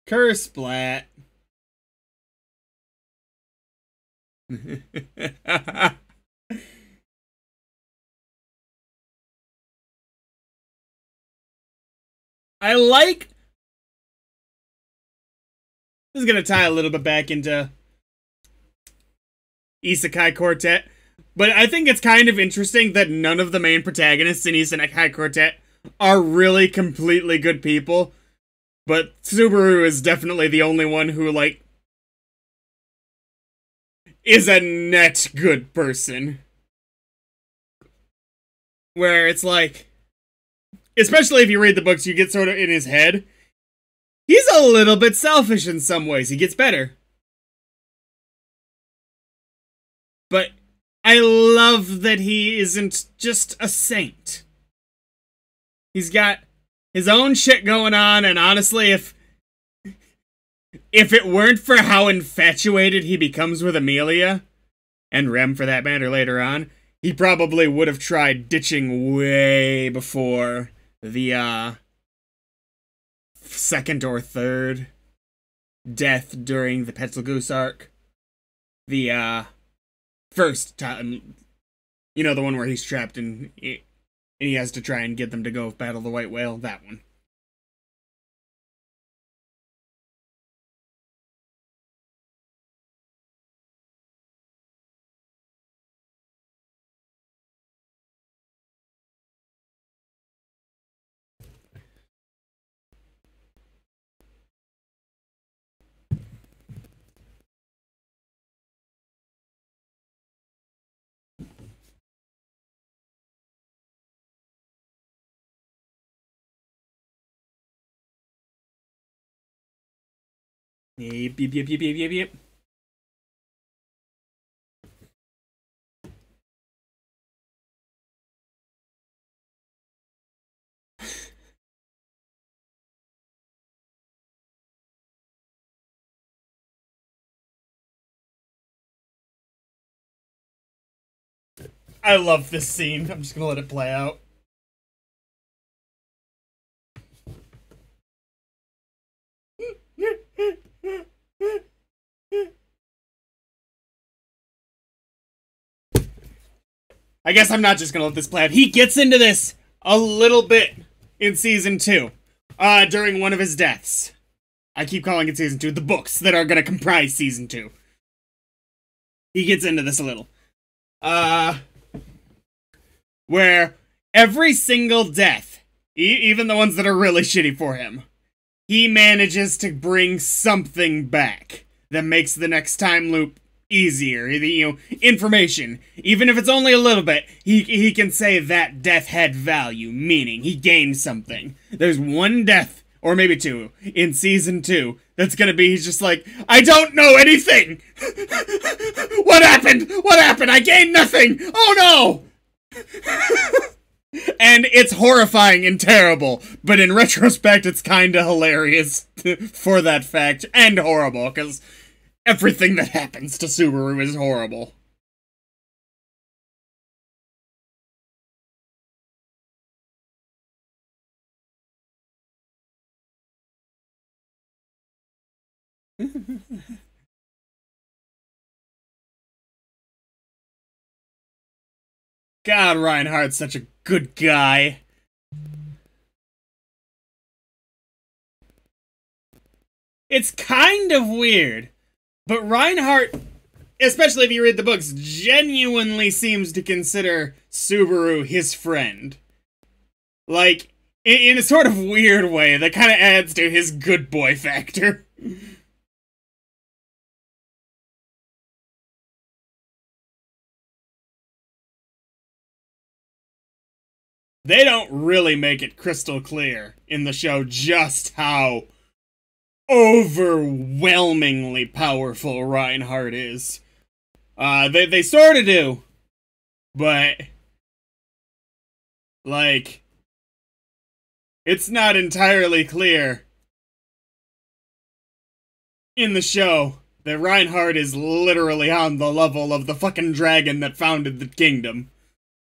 Curse splat. I like... This is gonna tie a little bit back into Isekai Quartet, but I think it's kind of interesting that none of the main protagonists in Isekai Quartet are really completely good people, but Subaru is definitely the only one who, like, is a net good person. Where it's like, especially if you read the books, you get sort of in his head. He's a little bit selfish in some ways. He gets better. But I love that he isn't just a saint. He's got his own shit going on, and honestly, if it weren't for how infatuated he becomes with Amelia, and Rem for that matter later on, he probably would have tried ditching way before the, second or third death during the Petzelgoose arc. The, first time, you know, the one where he's trapped and he has to try and get them to go battle the white whale, that one. Yep, yep, yep, yep, yep, yep, yep. I love this scene. I'm just gonna let it play out. I guess I'm not just gonna let this play out. He gets into this a little bit in season 2, during one of his deaths. I keep calling it season 2, the books that are gonna comprise season 2. He gets into this a little. Where every single death, even the ones that are really shitty for him, he manages to bring something back that makes the next time loop easier. Information, even if it's only a little bit, he can say that death had value, meaning he gained something. There's one death, or maybe two, in season 2 that's gonna be, he's just like, I don't know anything! What happened? What happened? I gained nothing! Oh no! And it's horrifying and terrible, but in retrospect, it's kinda hilarious for that fact, and horrible, because everything that happens to Subaru is horrible. God, Reinhardt's such a good guy. It's kind of weird, but Reinhardt, especially if you read the books, genuinely seems to consider Subaru his friend. Like, in a sort of weird way that kind of adds to his good boy factor. They don't really make it crystal clear in the show just how overwhelmingly powerful Reinhardt is. They sort of do, but like, it's not entirely clear in the show that Reinhardt is literally on the level of the fucking dragon that founded the kingdom.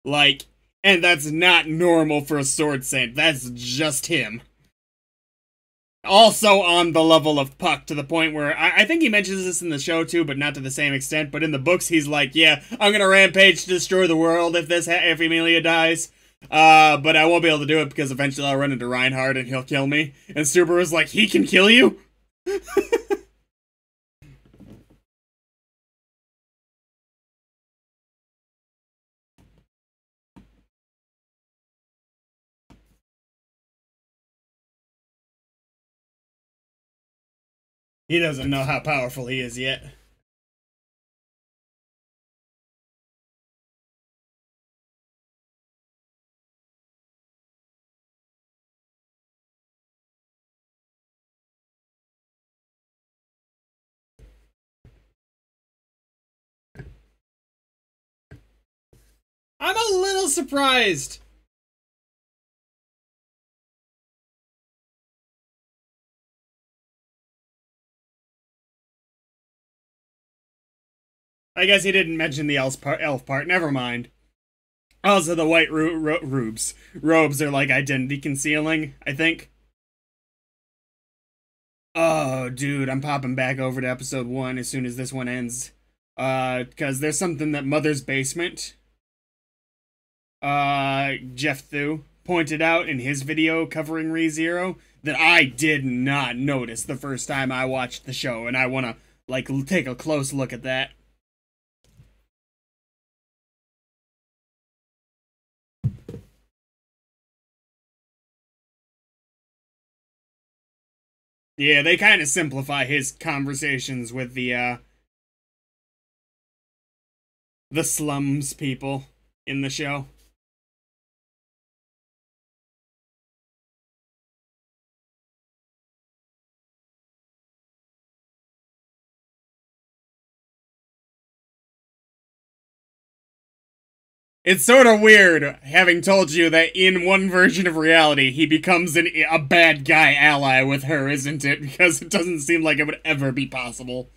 Like, and that's not normal for a sword saint. That's just him. Also on the level of Puck, to the point where I think he mentions this in the show too, but not to the same extent. But in the books, he's like, "Yeah, I'm gonna rampage to destroy the world if Emilia dies, but I won't be able to do it because eventually I'll run into Reinhardt and he'll kill me." And Subaru's like, "He can kill you?" He doesn't know how powerful he is yet. I'm a little surprised. I guess he didn't mention the elf part. Never mind. Also, the white robes are like identity concealing, I think. Oh, dude, I'm popping back over to episode 1 as soon as this one ends. Because there's something that Mother's Basement, Jeff Thu, pointed out in his video covering ReZero that I did not notice the first time I watched the show, and I want to, like, take a close look at that. Yeah, they kind of simplify his conversations with the slums people in the show. It's sort of weird having told you that in one version of reality he becomes a bad guy ally with her, isn't it? Because it doesn't seem like it would ever be possible.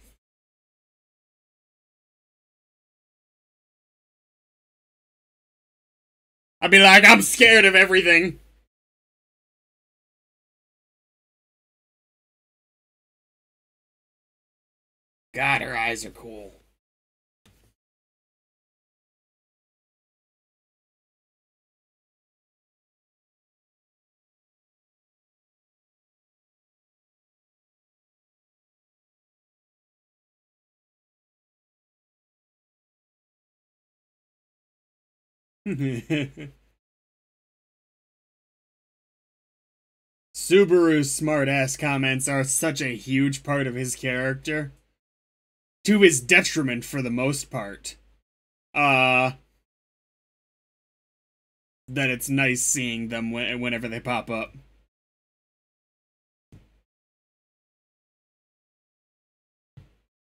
I'd be like, I'm scared of everything. God, her eyes are cool. Subaru's smartass comments are such a huge part of his character. to his detriment for the most part. That it's nice seeing them whenever they pop up.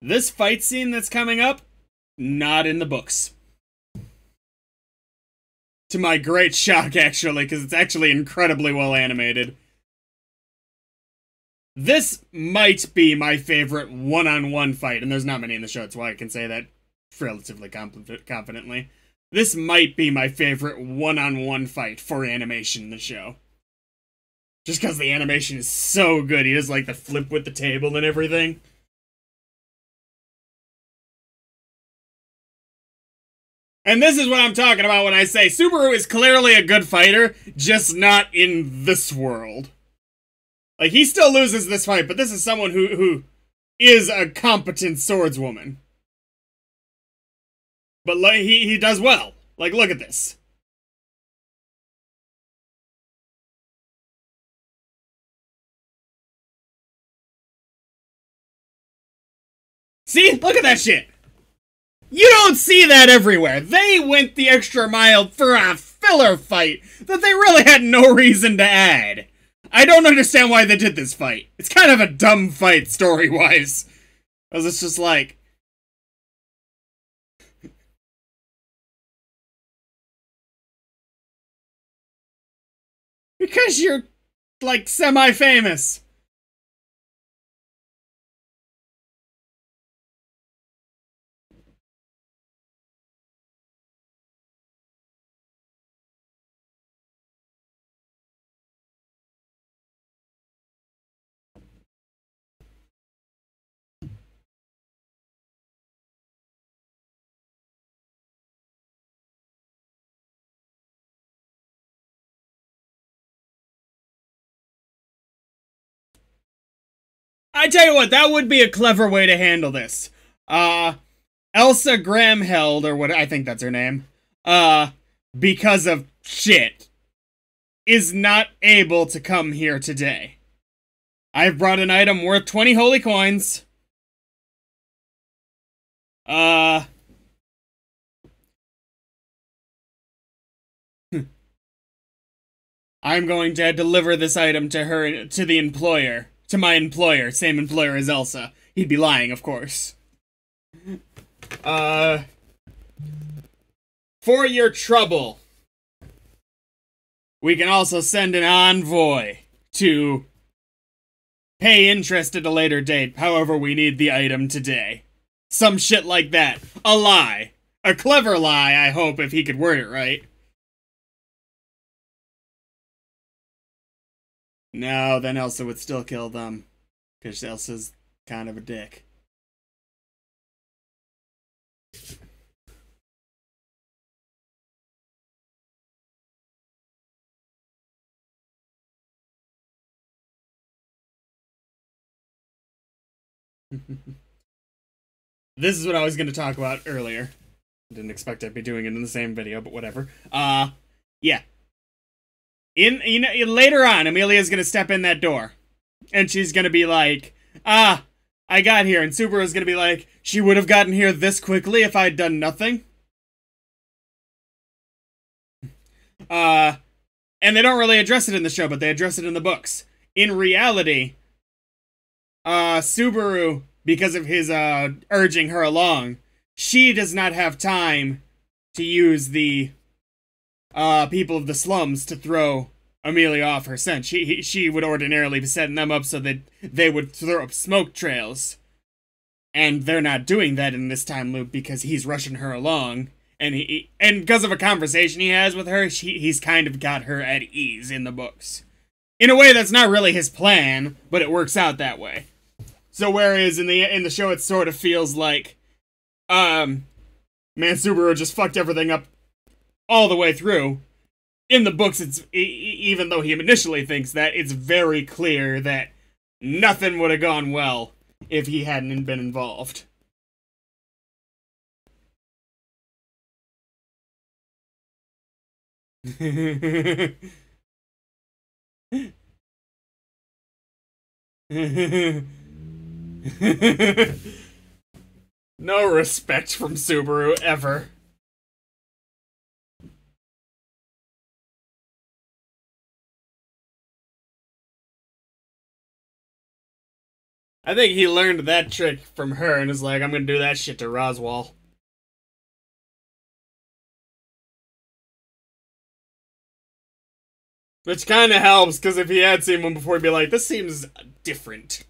This fight scene that's coming up, not in the books. To my great shock, actually, because it's actually incredibly well animated. This might be my favorite one-on-one fight, and there's not many in the show, that's why I can say that relatively confidently. This might be my favorite one-on-one fight for animation in the show. Just because the animation is so good. He does, like, the flip with the table and everything. And this is what I'm talking about when I say Subaru is clearly a good fighter, just not in this world. Like, he still loses this fight, but this is someone who is a competent swordswoman. But like, he does well. Like, look at this. See? Look at that shit. You don't see that everywhere. They went the extra mile for a filler fight that they really had no reason to add. I don't understand why they did this fight. It's kind of a dumb fight story-wise. Because it's just like... Because you're, like, semi-famous. I tell you what, that would be a clever way to handle this. Elsa Gramheld, or what I think that's her name, because of shit, is not able to come here today. I've brought an item worth 20 holy coins. I'm going to deliver this item to her, to the employer. To my employer, same employer as Elsa. He'd be lying, of course. For your trouble, we can also send an envoy to pay interest at a later date. However, we need the item today. Some shit like that. A lie. A clever lie, I hope, if he could word it right. No, then Elsa would still kill them. Because Elsa's kind of a dick. This is what I was going to talk about earlier. Didn't expect I'd be doing it in the same video, but whatever. Yeah. Later on, Amelia's gonna step in that door. And she's gonna be like, I got here. And Subaru's gonna be like, she would have gotten here this quickly if I'd done nothing. And they don't really address it in the show, but they address it in the books. In reality, Subaru, because of his, urging her along, she does not have time to use the people of the slums to throw Amelia off her scent. She would ordinarily be setting them up so that they would throw up smoke trails. And they're not doing that in this time loop because he's rushing her along. And because of a conversation he has with her, he's kind of got her at ease in the books. In a way that's not really his plan, but it works out that way. So whereas in the show it sort of feels like, man, Subaru just fucked everything up all the way through. In the books, it's even though he initially thinks that, it's very clear that nothing would have gone well if he hadn't been involved. No respect from Subaru, ever. I think he learned that trick from her and is like, I'm gonna do that shit to Roswell. Which kinda helps, because if he had seen one before, he'd be like, this seems different.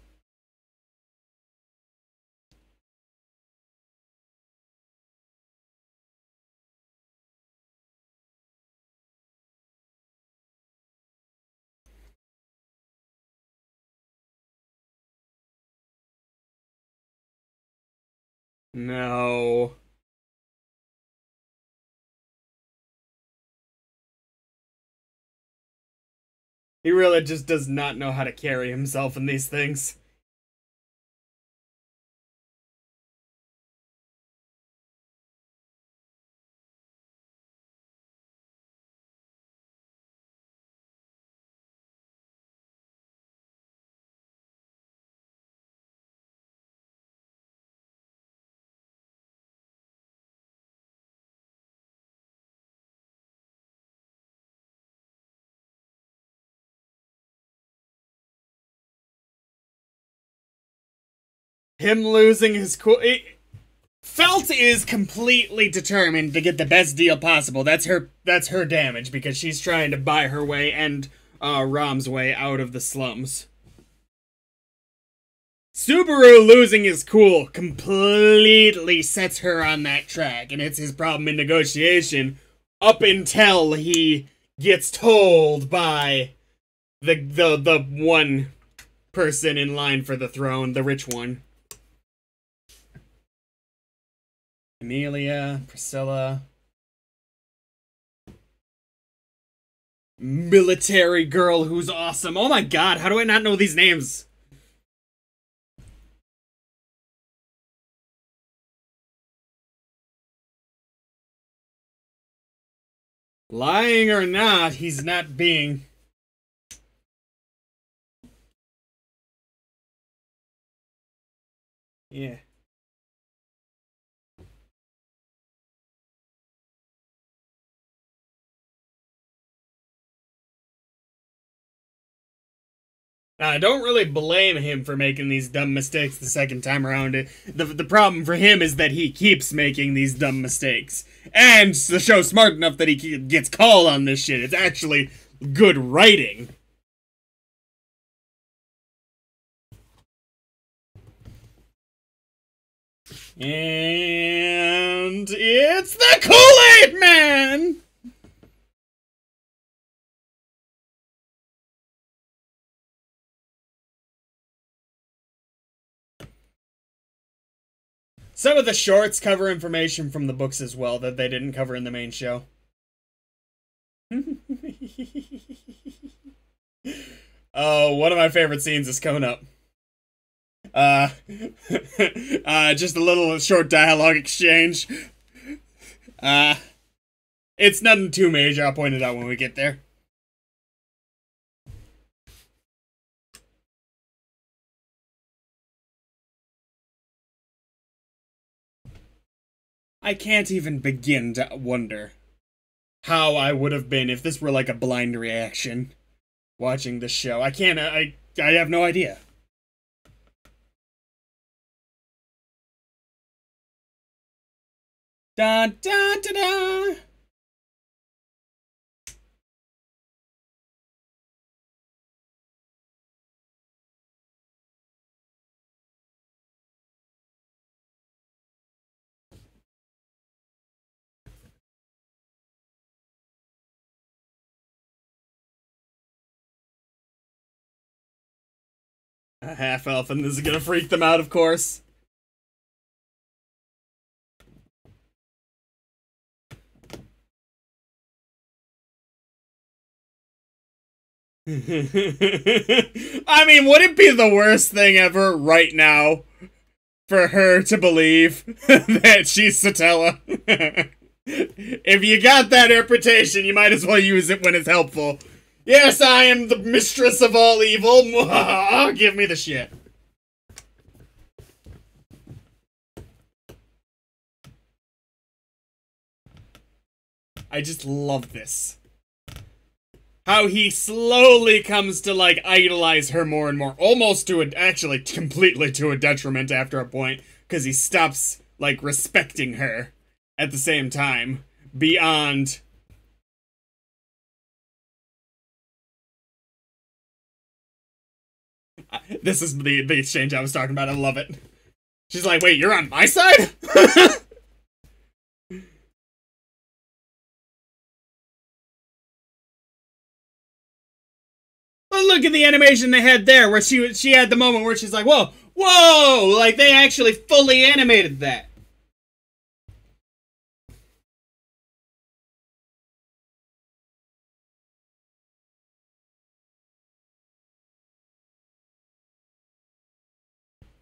No. He really just does not know how to carry himself in these things. Him losing his cool... Felt is completely determined to get the best deal possible. That's her damage, because she's trying to buy her way and Rom's way out of the slums. Subaru losing his cool completely sets her on that track, and it's his problem in negotiation up until he gets told by the one person in line for the throne, the rich one. Amelia, Priscilla. Military girl who's awesome. Oh my god, how do I not know these names? Lying or not, he's not being... Yeah. I don't really blame him for making these dumb mistakes the second time around. The problem for him is that he keeps making these dumb mistakes. And the show's smart enough that he gets called on this shit. It's actually good writing. And it's the Kool-Aid Man! Some of the shorts cover information from the books as well that they didn't cover in the main show. Oh, one of my favorite scenes is coming up. Just a little short dialogue exchange. It's nothing too major. I'll point it out when we get there. I can't even begin to wonder how I would have been if this were like a blind reaction watching this show. I can't, I have no idea. Da da da da. A half-elf, and this is gonna freak them out, of course. I mean, would it be the worst thing ever right now for her to believe that she's Satella? If you got that reputation, you might as well use it when it's helpful. Yes, I am the mistress of all evil. Give me the shit. I just love this. How he slowly comes to, like, idolize her more and more. Almost to actually completely to a detriment after a point. Because he stops, like, respecting her at the same time. Beyond... This is the exchange I was talking about. I love it. She's like, wait, you're on my side? But look at the animation they had there, where she had the moment where she's like, whoa, whoa! Like, they actually fully animated that.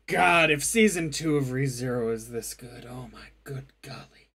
God, if season 2 of ReZero is this good, oh my good golly.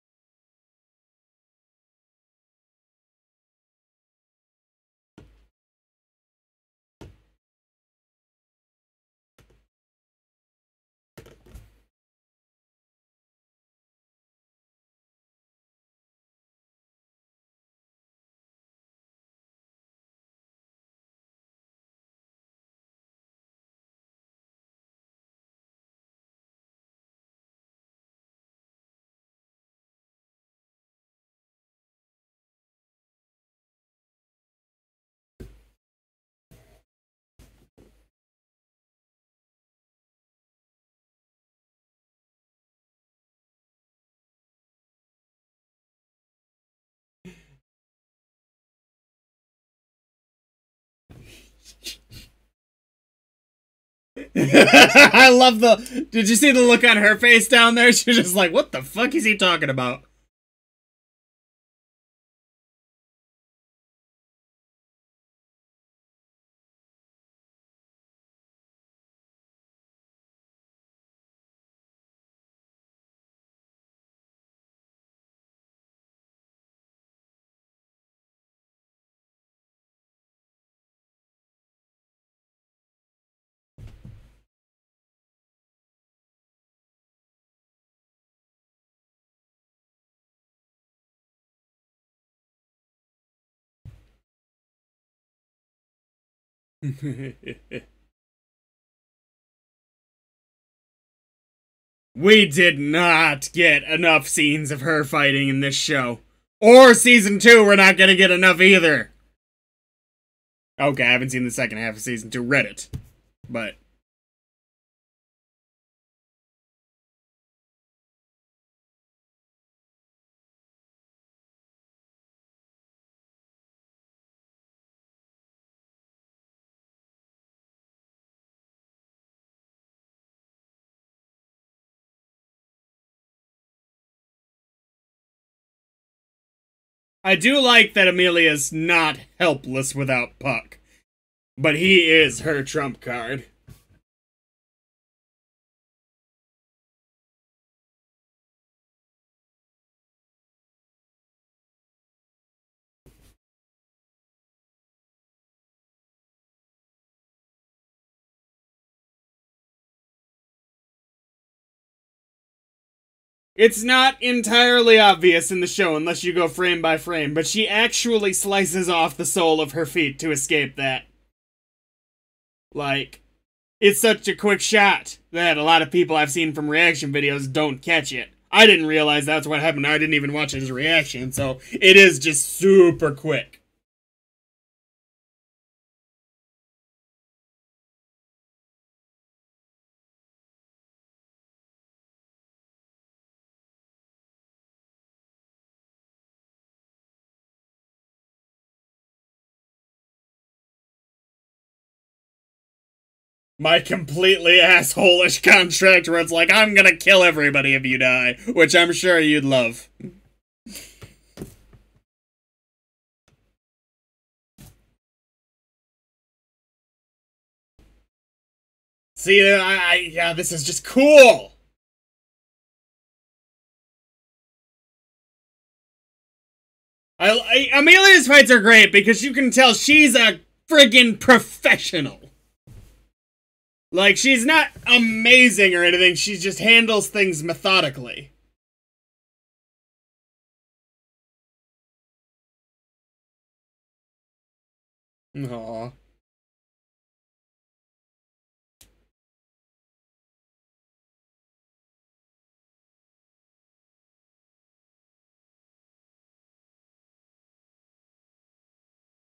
I love the... Did you see the look on her face down there? She's just like, what the fuck is he talking about? We did not get enough scenes of her fighting in this show. Or season 2, we're not gonna get enough either. Okay, I haven't seen the second half of season 2. Read it. But... I do like that Amelia's not helpless without Puck. But he is her trump card. It's not entirely obvious in the show unless you go frame by frame, but she actually slices off the sole of her feet to escape that. Like, it's such a quick shot that a lot of people I've seen from reaction videos don't catch it. I didn't realize that's what happened. I didn't even watch his reaction, so it is just super quick. My completely asshole-ish contract where it's like, I'm gonna kill everybody if you die, which I'm sure you'd love. See, yeah, this is just cool! Amelia's fights are great because you can tell she's a friggin' professional. Like, she's not amazing or anything, she just handles things methodically. Aw.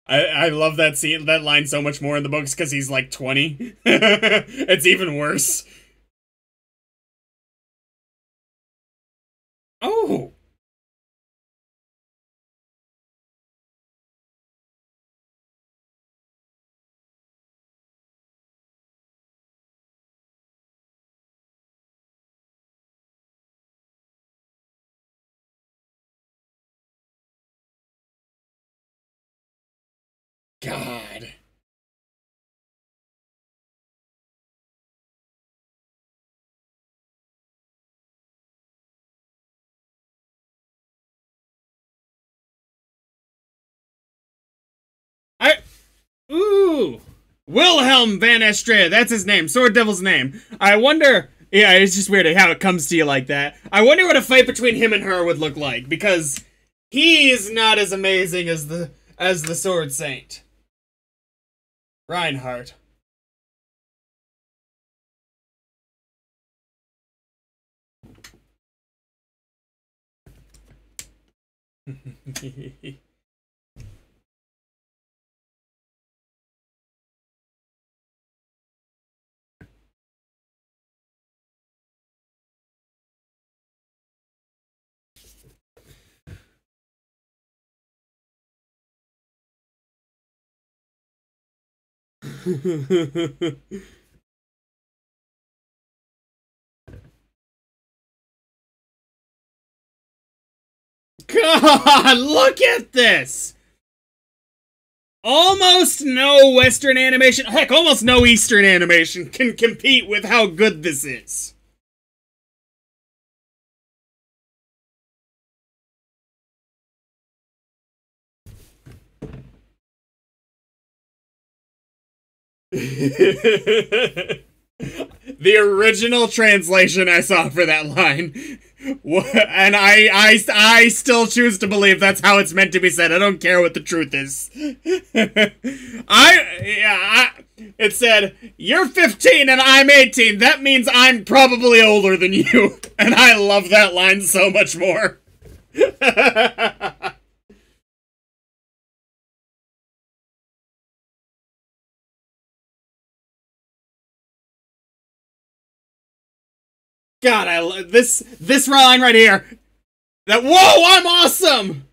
I love that scene, that line so much more in the books because he's like 20. It's even worse. Oh, God. I Ooh. Wilhelm Van Estrella, that's his name, Sword Devil's name. I wonder, yeah, it's just weird how it comes to you like that. I wonder what a fight between him and her would look like, because he's not as amazing as the Sword Saint. Reinhardt. God, look at this! Almost no Western animation, heck, almost no Eastern animation can compete with how good this is. The original translation I saw for that line, and I still choose to believe that's how it's meant to be said. I don't care what the truth is. It said, "You're 15 and I'm 18. That means I'm probably older than you," and I love that line so much more. God, this line right here. That whoa, I'm awesome.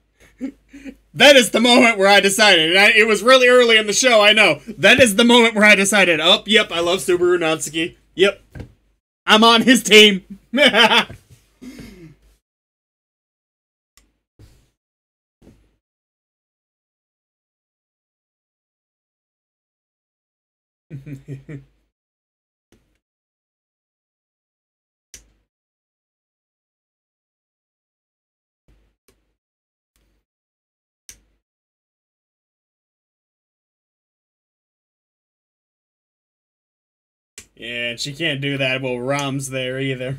That is the moment where I decided, and it was really early in the show, I know. That is the moment where I decided, oh, yep, I love Subaru Natsuki. Yep, I'm on his team. Yeah, and she can't do that while Rom's there either.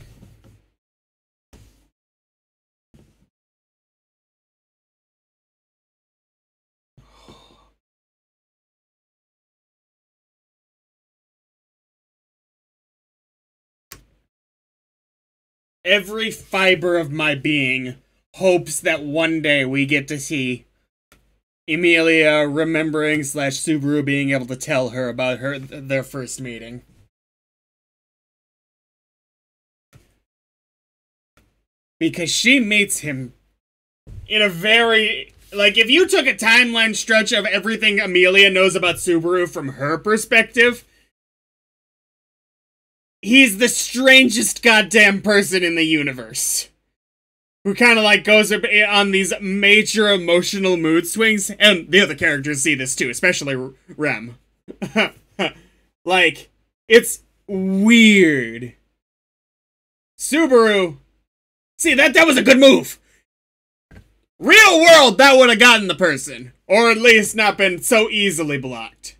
Every fiber of my being hopes that one day we get to see Emilia remembering slash Subaru being able to tell her about their first meeting. Because she meets him in a very, like, if you took a timeline stretch of everything Amelia knows about Subaru from her perspective, he's the strangest goddamn person in the universe. Who kind of like goes on these major emotional mood swings, and the other characters see this too, especially Rem. Like, it's weird. Subaru, see, that was a good move. Real world, that would have gotten the person. Or at least not been so easily blocked.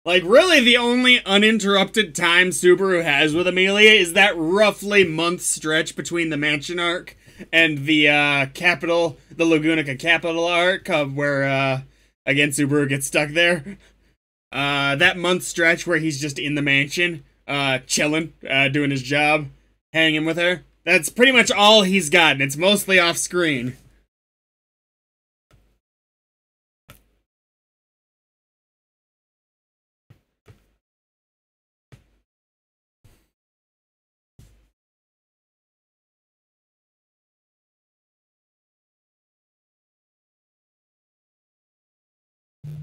Like, really, the only uninterrupted time Subaru has with Amelia is that roughly month stretch between the mansion arc and the the Lagunica capital arc, where, again, Subaru gets stuck there. That month stretch where he's just in the mansion, chilling, doing his job, hanging with her. That's pretty much all he's got, and it's mostly off screen.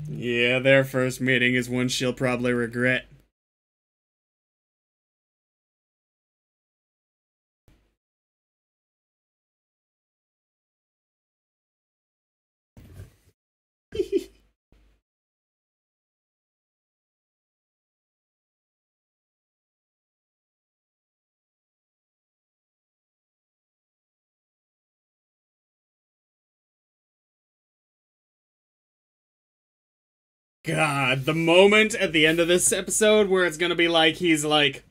Yeah, their first meeting is one she'll probably regret. God, the moment at the end of this episode where it's gonna be like he's like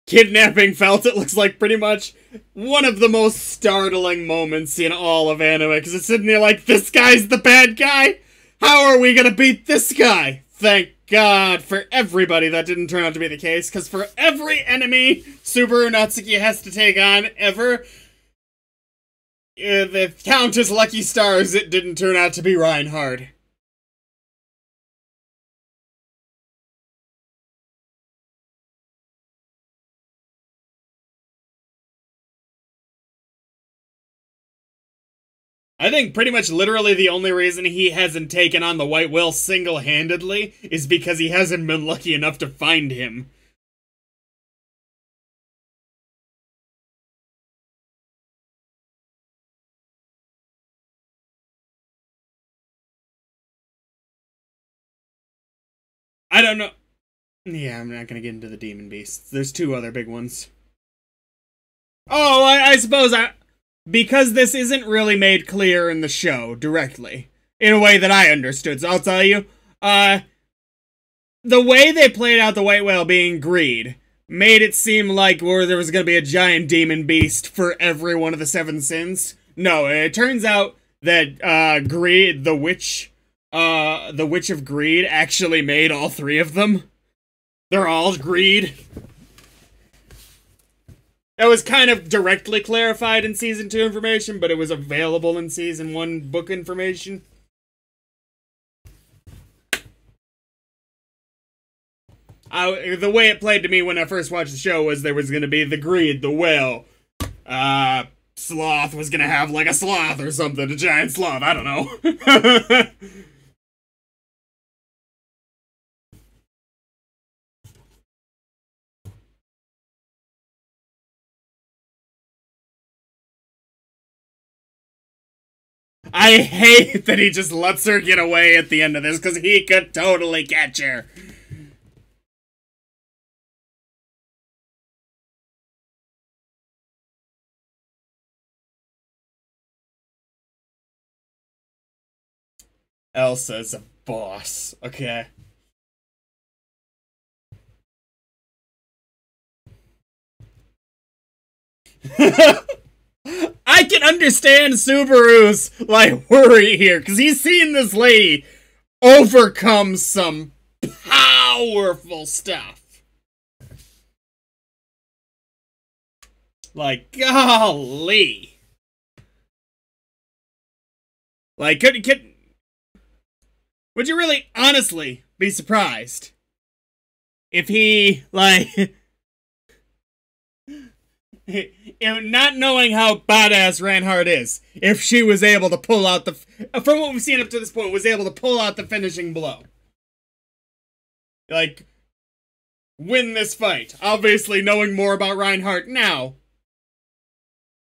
kidnapping Felt, it looks like pretty much one of the most startling moments in all of anime, because it's sitting there like, this guy's the bad guy? How are we gonna beat this guy? Thank God for everybody that didn't turn out to be the case, because for every enemy Subaru Natsuki has to take on ever, the count as lucky stars it didn't turn out to be Reinhard. I think pretty much literally the only reason he hasn't taken on the White Whale single-handedly is because he hasn't been lucky enough to find him. I don't know. Yeah, I'm not gonna get into the Demon Beasts. There's two other big ones. Oh, I suppose because this isn't really made clear in the show directly, in a way that I understood, so I'll tell you. The way they played out the White Whale being Greed made it seem like there was gonna be a giant demon beast for every one of the seven sins. No, it turns out that Greed, the Witch of Greed, actually made all three of them. They're all Greed. That was kind of directly clarified in Season 2 information, but it was available in Season 1 book information. The way it played to me when I first watched the show was there was going to be the Greed, the Whale. Sloth was going to have like a sloth or something, a giant sloth, I don't know. I hate that he just lets her get away at the end of this, because he could totally catch her. Elsa's a boss, okay. I can understand Subaru's, like, worry here, because he's seen this lady overcome some powerful stuff. Like, golly. Like, would you really, honestly, be surprised if he, like, not knowing how badass Reinhardt is, if she was able to pull out from what we've seen up to this point, was able to pull out the finishing blow? Like, win this fight. Obviously, knowing more about Reinhardt now.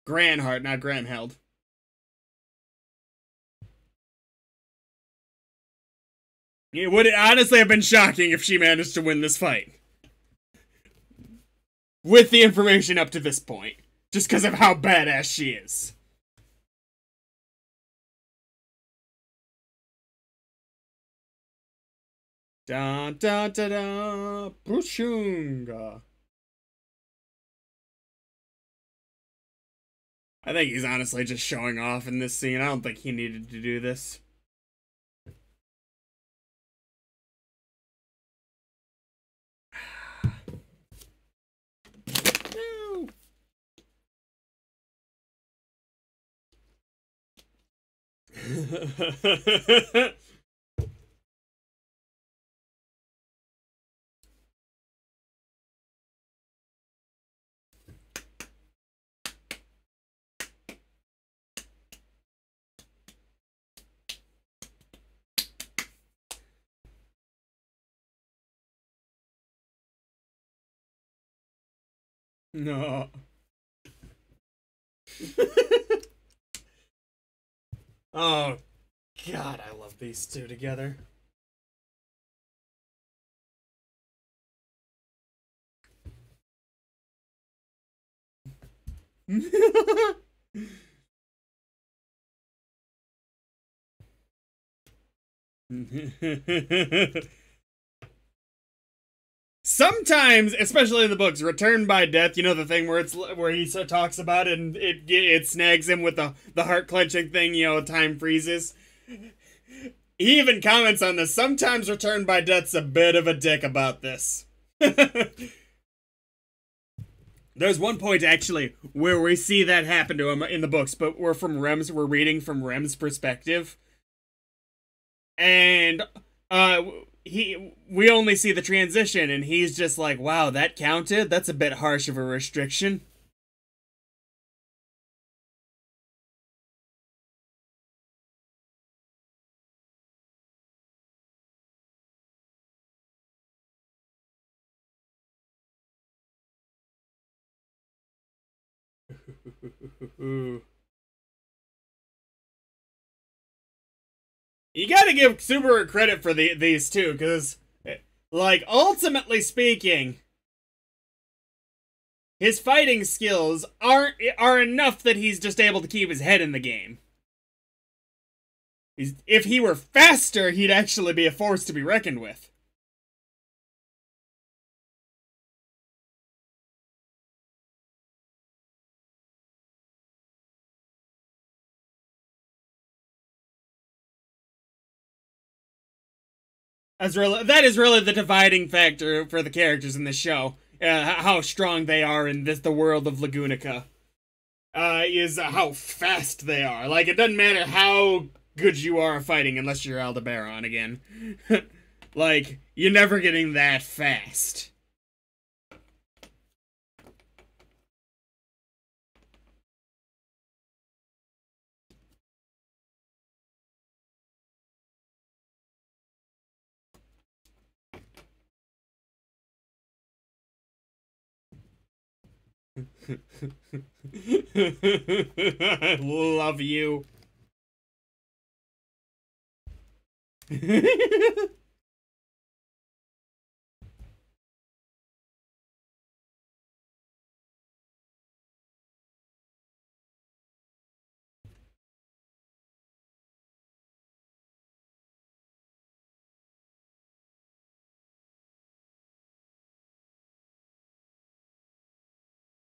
Granhard, not Granheld. It would honestly have been shocking if she managed to win this fight. With the information up to this point. Just because of how badass she is. Da da da da. Pushunga. I think he's honestly just showing off in this scene. I don't think he needed to do this. No. No. Oh, God, I love these two together. Sometimes, especially in the books, return by death. You know the thing where he talks about it and it snags him with the heart clenching thing. You know, time freezes. He even comments on this. Sometimes return by death's a bit of a dick about this. There's one point actually where we see that happen to him in the books, but we're reading from Rem's perspective, and we only see the transition, and he's just like, wow, that counted? That's a bit harsh of a restriction. You gotta give Subaru credit for these two, because, like, ultimately speaking, his fighting skills are enough that he's just able to keep his head in the game. If he were faster, he'd actually be a force to be reckoned with. That is really the dividing factor for the characters in this show. How strong they are in the world of Lagunica. Is how fast they are. Like, it doesn't matter how good you are fighting unless you're Aldebaran again. Like, you're never getting that fast. I love you.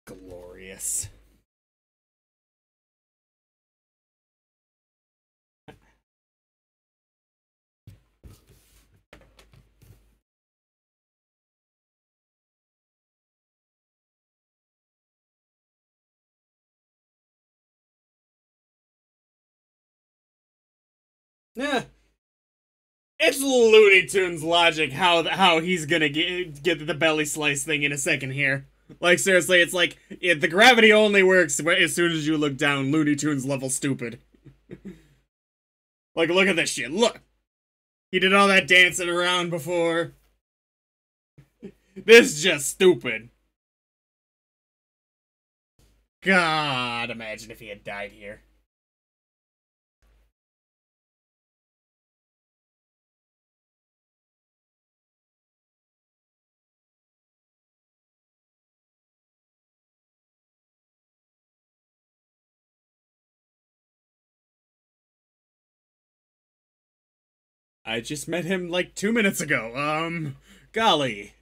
Glorious. Yeah. It's Looney Tunes logic how he's gonna get the belly slice thing in a second here. Like, seriously, it's like, the gravity only works as soon as you look down. Looney Tunes level stupid. Like, look at this shit. Look! He did all that dancing around before. This is just stupid. God, imagine if he had died here. I just met him like 2 minutes ago. Golly.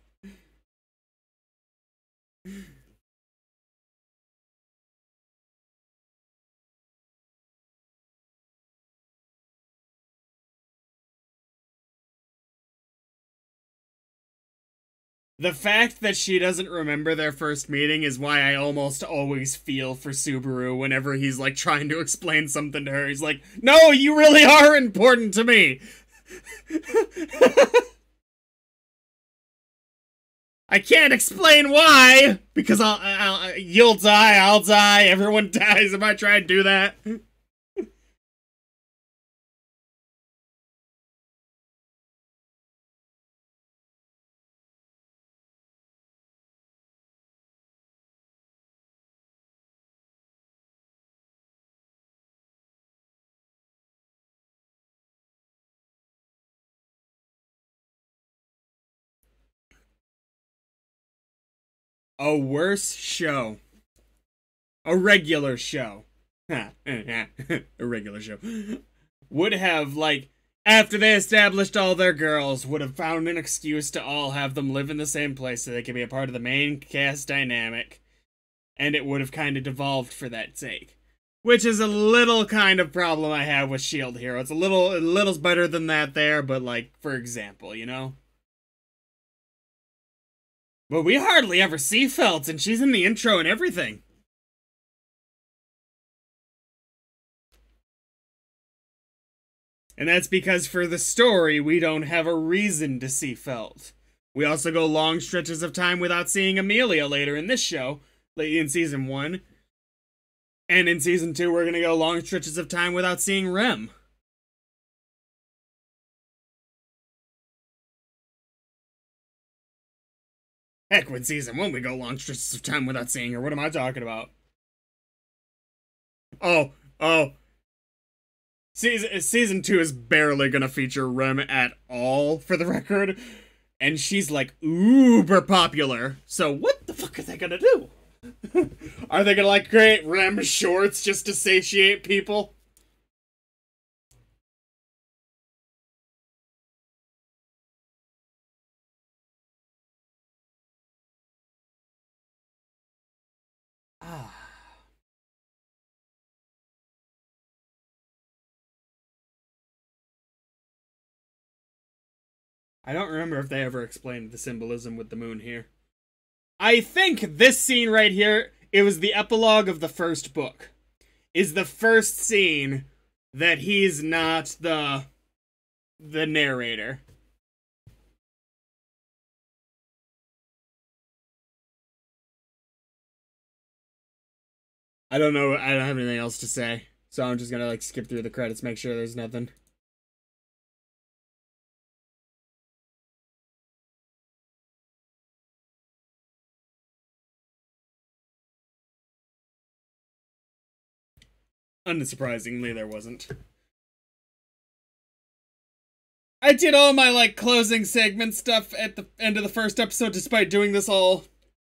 The fact that she doesn't remember their first meeting is why I almost always feel for Subaru whenever he's like trying to explain something to her. He's like, no, you really are important to me. I can't explain why, because you'll die, I'll die, everyone dies if I try and do that. A worse show. A regular show. A regular show. Would have, like, after they established all their girls, would have found an excuse to all have them live in the same place so they could be a part of the main cast dynamic. And it would have kind of devolved for that sake. Which is a little kind of problem I have with S.H.I.E.L.D. Hero. It's a little's better than that there, but, like, for example, you know? But we hardly ever see Felt, and she's in the intro and everything. And that's because for the story, we don't have a reason to see Felt. We also go long stretches of time without seeing Amelia later in this show, in Season 1. And in Season 2, we're gonna go long stretches of time without seeing Rem. Heck, with Season 1, we go long stretches of time without seeing her. What am I talking about? Oh. Season 2 is barely gonna feature Rem at all, for the record. And she's, like, uber popular. So what the fuck are they gonna do? Are they gonna, like, create Rem shorts just to satiate people? I don't remember if they ever explained the symbolism with the moon here. I think this scene right here, it was the epilogue of the first book, is the first scene that he's not the narrator. I don't know, I don't have anything else to say, so I'm just gonna, like, skip through the credits, make sure there's nothing. Unsurprisingly, there wasn't. I did all my, like, closing segment stuff at the end of the first episode despite doing this all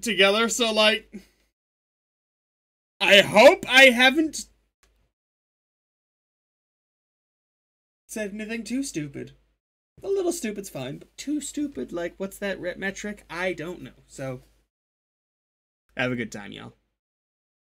together, so, like, I hope I haven't said anything too stupid. A little stupid's fine, but too stupid, like, what's that metric? I don't know, so have a good time, y'all.